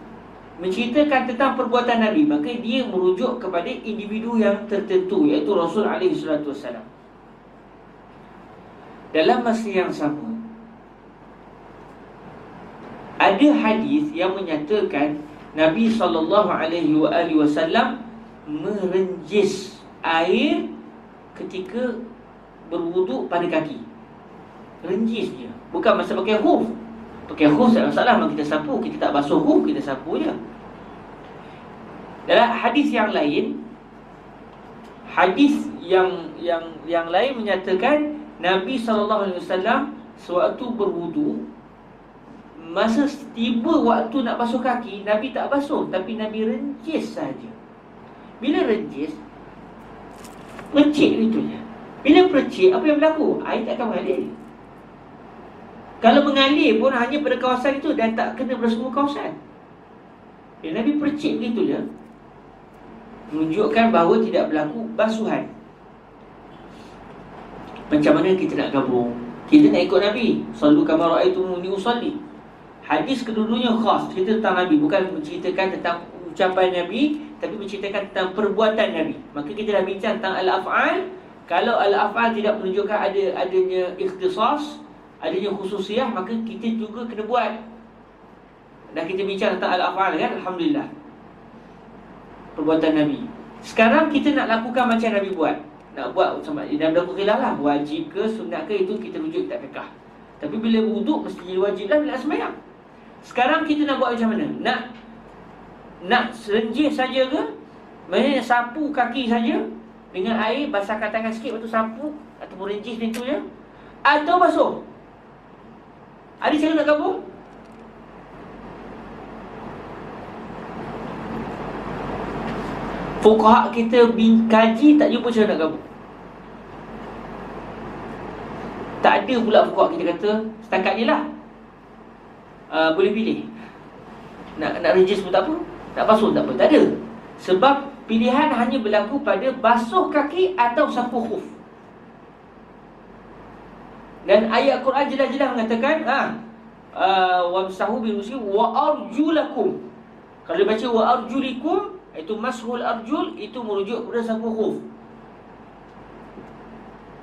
Menceritakan tentang perbuatan Nabi, maka dia merujuk kepada individu yang tertentu, iaitu Rasul SAW. Dalam masa yang sama, ada hadis yang menyatakan Nabi SAW merenjis air ketika berwuduk pada kaki. Renjis je. Bukan masa pakai huf. Pakai huf tak masalah, memang kita sapu. Kita tak basuh huf, kita sapu je. Dalam hadis yang lain, hadis yang lain menyatakan Nabi SAW sewaktu berwudu, masa tiba waktu nak basuh kaki, Nabi tak basuh, tapi Nabi renjis saja. Bila renjis, percik itu je. Bila percik, apa yang berlaku? Air tak akan mengalir. Kalau mengalir pun hanya pada kawasan itu dan tak kena pada semua kawasan. Bila Nabi percik begitu je, menunjukkan bahawa tidak berlaku basuhan. Macam mana kita nak gabung? Kita nak ikut Nabi. Sallu kama ra'aitumuni usalli. Hadis kedua-duanya khas, cerita tentang Nabi, bukan menceritakan tentang ucapan Nabi, tapi menceritakan tentang perbuatan Nabi. Maka kita dah bincang tentang al-af'al. Kalau al-af'al tidak menunjukkan adanya ikhtisas, adanya khususiyah, maka kita juga kena buat. Dan kita bincang tentang al-af'al kan, alhamdulillah, perbuatan Nabi. Sekarang kita nak lakukan macam Nabi buat. Nak buat sama dan berlaku khilaf lah, wajib ke sunat ke, itu kita rujuk tak fiqh. Tapi bila wuduk mesti jadi wajib lah bila sembahyang. Sekarang kita nak buat macam mana? Nak renjih saja ke? Maksudnya sapu kaki saja dengan air, basahkan tangan sikit, lepas tu sapu ataupun renjih macam tu je, atau basuh? Ada cara nak gabung? Fuqaha kita kaji tak jumpa cara nak gabung. Tak ada pula fuqaha kita kata setakat ni lah, boleh pilih. Nak renjis pun tak apa, nak basuh tak apa, tak ada. Sebab pilihan hanya berlaku pada basuh kaki atau sapu khuf. Dan ayat Quran jelas-jelas mengatakan wamsahu birusi wa arjulakum. Kalau dia baca wa arjulikum, itu mashul arjul, itu merujuk kepada sapu khuf.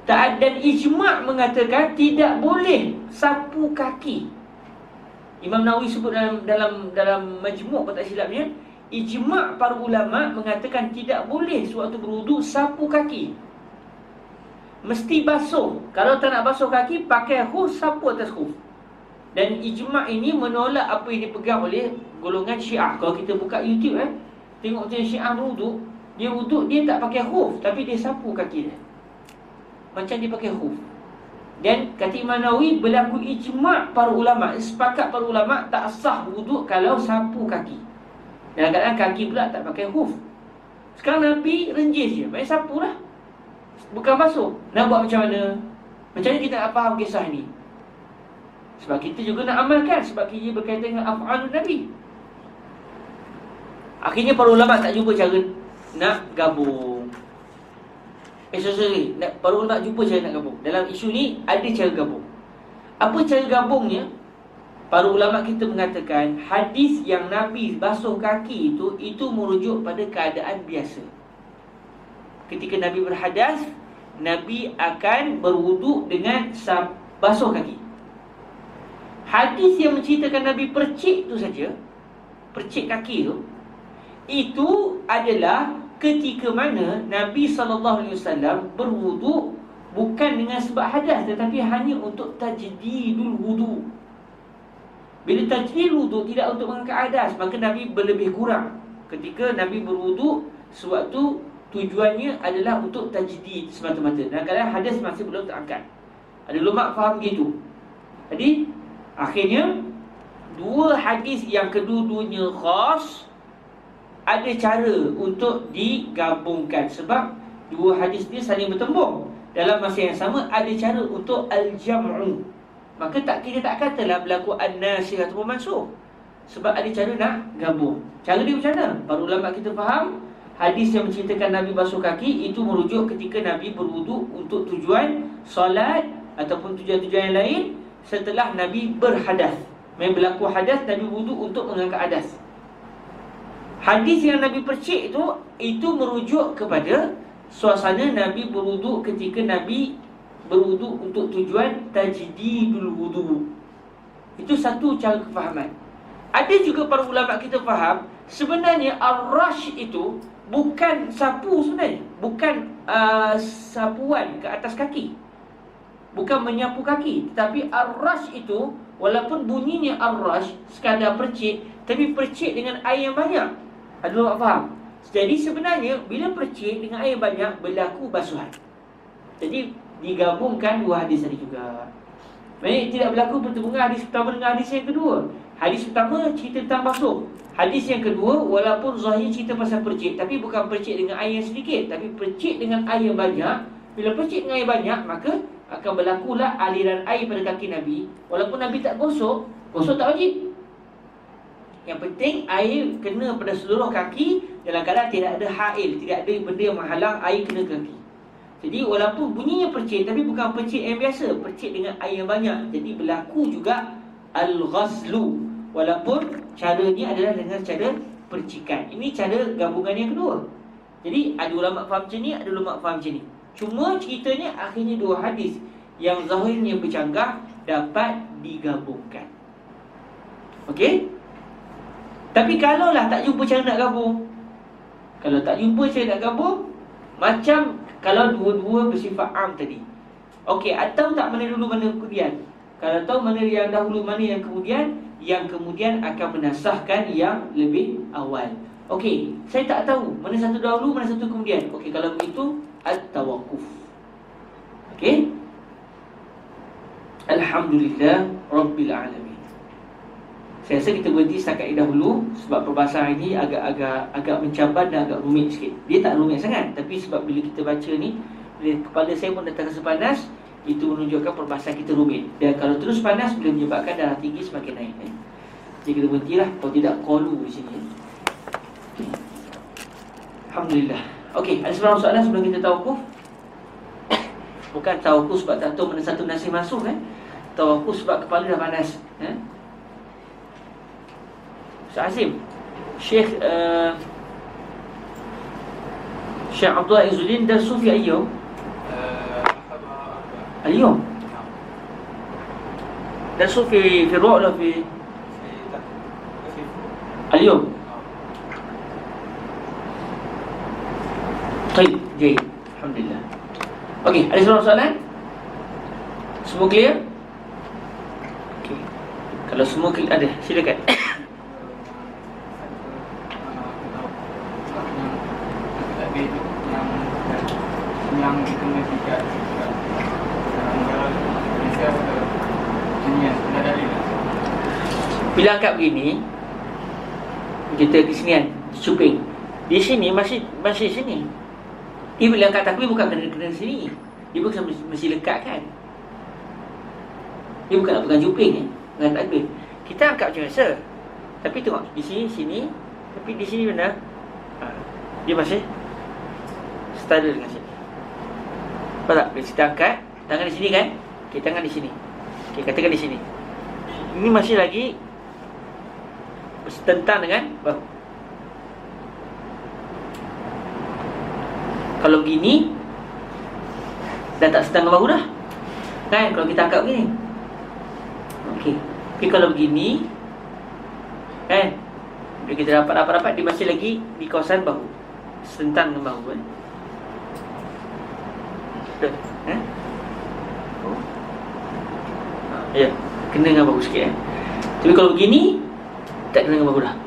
Dan ijma' mengatakan tidak boleh sapu kaki. Imam Nawawi sebut dalam majmu' kalau tak silap dia, ijma' para ulama mengatakan tidak boleh sewaktu berwuduk sapu kaki. Mesti basuh. Kalau tak nak basuh kaki, pakai khuf, sapu atas khuf. Dan ijma' ini menolak apa yang dipegang oleh golongan Syiah. Kalau kita buka YouTube tengok macam Syiah berwuduk, dia tak pakai khuf, tapi dia sapu kaki dia macam dia pakai khuf. Dan kata Imam Nawawi, berlaku ijma' para ulama, sepakat para ulama tak sah wuduk kalau sapu kaki. Dan kadang-kadang kaki pula tak pakai khuf. Sekarang Nabi renjis je, main sapu lah, bukan basuh. Nak buat macam mana? Macam mana kita nak faham kisah ni? Sebab kita juga nak amalkan, sebab ia berkaitan dengan af'alun Nabi. Akhirnya para ulama tak jumpa cara nak gabung. Sorry, para ulama jumpa cara nak gabung. Dalam isu ni ada cara gabung. Apa cara gabungnya? Para ulama kita mengatakan hadis yang Nabi basuh kaki itu merujuk pada keadaan biasa. Ketika Nabi berhadas, Nabi akan berwuduk dengan basuh kaki. Hadis yang menceritakan Nabi percik tu saja, percik kaki tu, itu adalah ketika mana Nabi SAW berwuduk bukan dengan sebab hadas, tetapi hanya untuk tajdidul wudu. Bila tajdidul wudu tidak untuk mengangkat hadas, maka Nabi berlebih kurang. Ketika Nabi berwuduk, sewaktu tujuannya adalah untuk tajdid semata-mata, dan kadang hadas masih belum terangkat. Ada ulama faham begitu. Jadi akhirnya dua hadis yang kedua-duanya khas, ada cara untuk digabungkan. Sebab dua hadis ni saling bertembung. Dalam masa yang sama ada cara untuk al-jam'u. Maka kita tak katalah berlaku an-nasikh ataupun mansukh, sebab ada cara nak gabung. Cara dia macam mana? Para ulama kita faham hadis yang menceritakan Nabi basuh kaki itu merujuk ketika Nabi berwuduk untuk tujuan solat ataupun tujuan-tujuan yang lain setelah Nabi berhadas. Memang berlaku hadas, Nabi wuduk untuk mengangkat hadas. Hadis yang Nabi percik itu merujuk kepada suasana Nabi berwuduk ketika Nabi berwuduk untuk tujuan tajdidul wudu. Itu satu cara kefahaman. Ada juga para ulama kita faham sebenarnya ar-rash itu bukan sapu sebenarnya, bukan sapuan ke atas kaki, bukan menyapu kaki. Tetapi ar-rash itu, walaupun bunyinya ar-rash sekadar percik, tapi percik dengan air yang banyak. Ada orang faham? Jadi sebenarnya bila percik dengan air banyak, berlaku basuhan. Jadi digabungkan dua hadis tadi juga. Maksudnya tidak berlaku pertemuan hadis pertama dengan hadis yang kedua. Hadis pertama cerita tentang basuh. Hadis yang kedua, walaupun zahir cerita pasal percik, tapi bukan percik dengan air yang sedikit, tapi percik dengan air yang banyak. Bila percik dengan air banyak, maka akan berlakulah aliran air pada kaki Nabi. Walaupun Nabi tak gosok, gosok tak wajib. Yang penting air kena pada seluruh kaki dalam keadaan tidak ada hail, tidak ada benda yang menghalang air kena ke kaki. Jadi walaupun bunyinya percik, tapi bukan percik yang biasa, percik dengan air yang banyak. Jadi berlaku juga al-ghazlu, walaupun caranya adalah dengan cara percikan. Ini cara gabungan yang kedua. Jadi ada ulama faham macam ni, ada ulama faham macam ni. Cuma ceritanya akhirnya dua hadis yang zahirnya bercanggah dapat digabungkan. Okey? Tapi kalaulah tak jumpa cara nak gabung, kalau tak jumpa cara nak gabung, macam kalau dua-dua bersifat am tadi, okey, atau tak mana dulu mana kemudian. Kalau tahu mana yang dahulu mana yang kemudian akan menasahkan yang lebih awal. Okey, saya tak tahu mana satu dahulu, mana satu kemudian. Okey, kalau begitu at-tawaqquf. Okey? Alhamdulillah Rabbil Alamin. Saya rasa kita berhenti setakat ini dahulu, sebab perbahasan ini agak mencabar dan agak rumit sikit. Dia tak rumit sangat, tapi sebab bila kita baca ni, kepala saya pun dah terasa panas, itu menunjukkan perbahasan kita rumit. Dan kalau terus panas, boleh menyebabkan darah tinggi semakin naik. Jadi kita berhentilah, kalau tidak qalu di sini. Okay. Alhamdulillah. Okey, ada sebarang soalan sebelum kita tawakuf? Bukan tawakuf sebab tak tahu mana satu nasi masuk kan? Tawakuf sebab kepala dah panas. Ustaz Azim, Syekh Abdullah Izzuddin dan Sufi Ayyub اليوم درسوا في الرؤى ولا في اليوم؟ طيب جيد الحمد لله. Okey, ada soalan? Semua clear? Okey. Kalau semua clear, ada, silakan. yang itu tidak bila angkat begini, kita di sini kan, cuping. Di sini masih sini. Dia bila angkat takbir bukan kena sini. Dia bukan mesti lekatkan. Dia bukan nak pegang cuping ni, angkat takbir. Kita angkat macam biasa. Tapi tengok di sini, tapi di sini benar. Dia masih setara dengan sini. Nampak tak? Bila kita angkat tangan di sini kan? Okey, tangan di sini. Okey, katakan di sini. Ini masih lagi bertentang dengan bahu. Kalau begini dah tak setang dengan bahu dah. Kan kalau kita angkat begini. Okey. Tapi kalau begini kan, bila kita rapat dia masih lagi di kawasan bahu. Setentang dengan bahu kan. Betul? Ya, kena dengan bahu sikit Tapi kalau begini tak kena dengan bahu dah.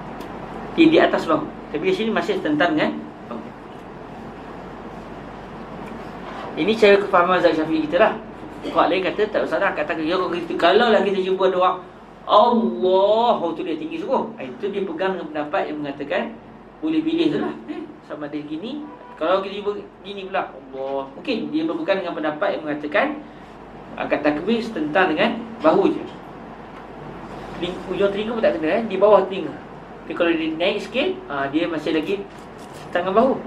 Dia di atas bahu. Tapi di sini masih tentang dengan bahu. Ini cara kefahaman mazhab Syafi'i kita lah. Kuat lain kata tak usah dah kata ya, kalau lah kita jumpa doa Allah, tu dia tinggi sungguh. Itu dia pegang dengan pendapat yang mengatakan boleh pilih tu lah. Sama ada gini. Kalau kita jumpa gini pula Allah, mungkin dia berpegang dengan pendapat yang mengatakan angkat takbir setentang dengan bahu je. Ujung telinga pun tak kena di bawah telinga. Tapi kalau dia naik sikit, dia masih lagi setengah bahu.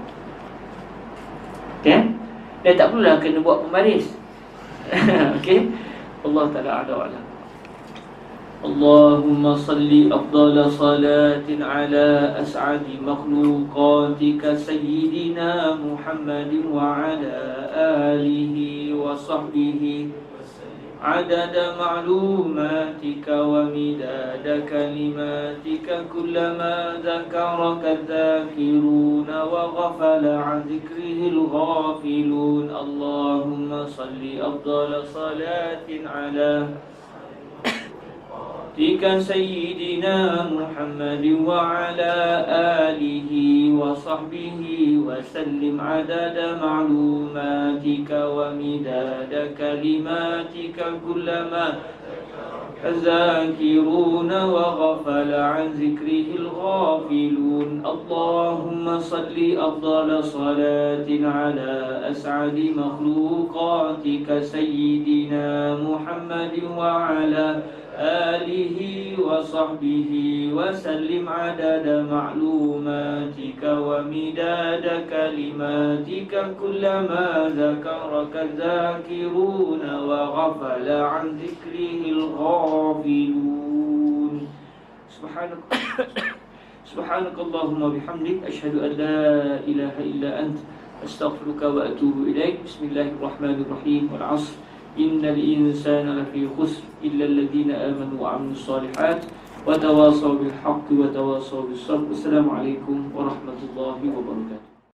Okay? Dan tak perlulah kena buat pembaris. Okay? Allah Ta'ala a'lam. Allahumma salli afdala salatin ala as'adi makhluqatika sayyidina Muhammadin wa ala alihi wa sahbihi عدد معلوماتك ومداد كلماتك كلما ذكرك الذاكرون وغفل عن ذكره الغافلون اللهم صل أفضل صلاة على سيدنا محمد وعلى آله وصحبه وسلم عدد معلوماتك ومداد كلماتك كلما الذاكرون وغفل عن ذكره الغافلون اللهم صل أفضل صلاة على أسعد مخلوقاتك سيدنا محمد وعلى آله وصحبه وسلم عدد معلوماتك ومداد كلماتك كلما ذكرك الذاكرون وغفل عن ذكره الغافلون سبحانك اللهم وبحمدك أشهد أن لا إله إلا أنت أستغفرك وأتوب إليك بسم الله الرحمن الرحيم والعصر إن الإنسان لفي خسر إلا الذين آمنوا وعملوا الصالحات وتواصوا بالحق وتواصوا بالصبر. السلام عليكم ورحمة الله وبركاته.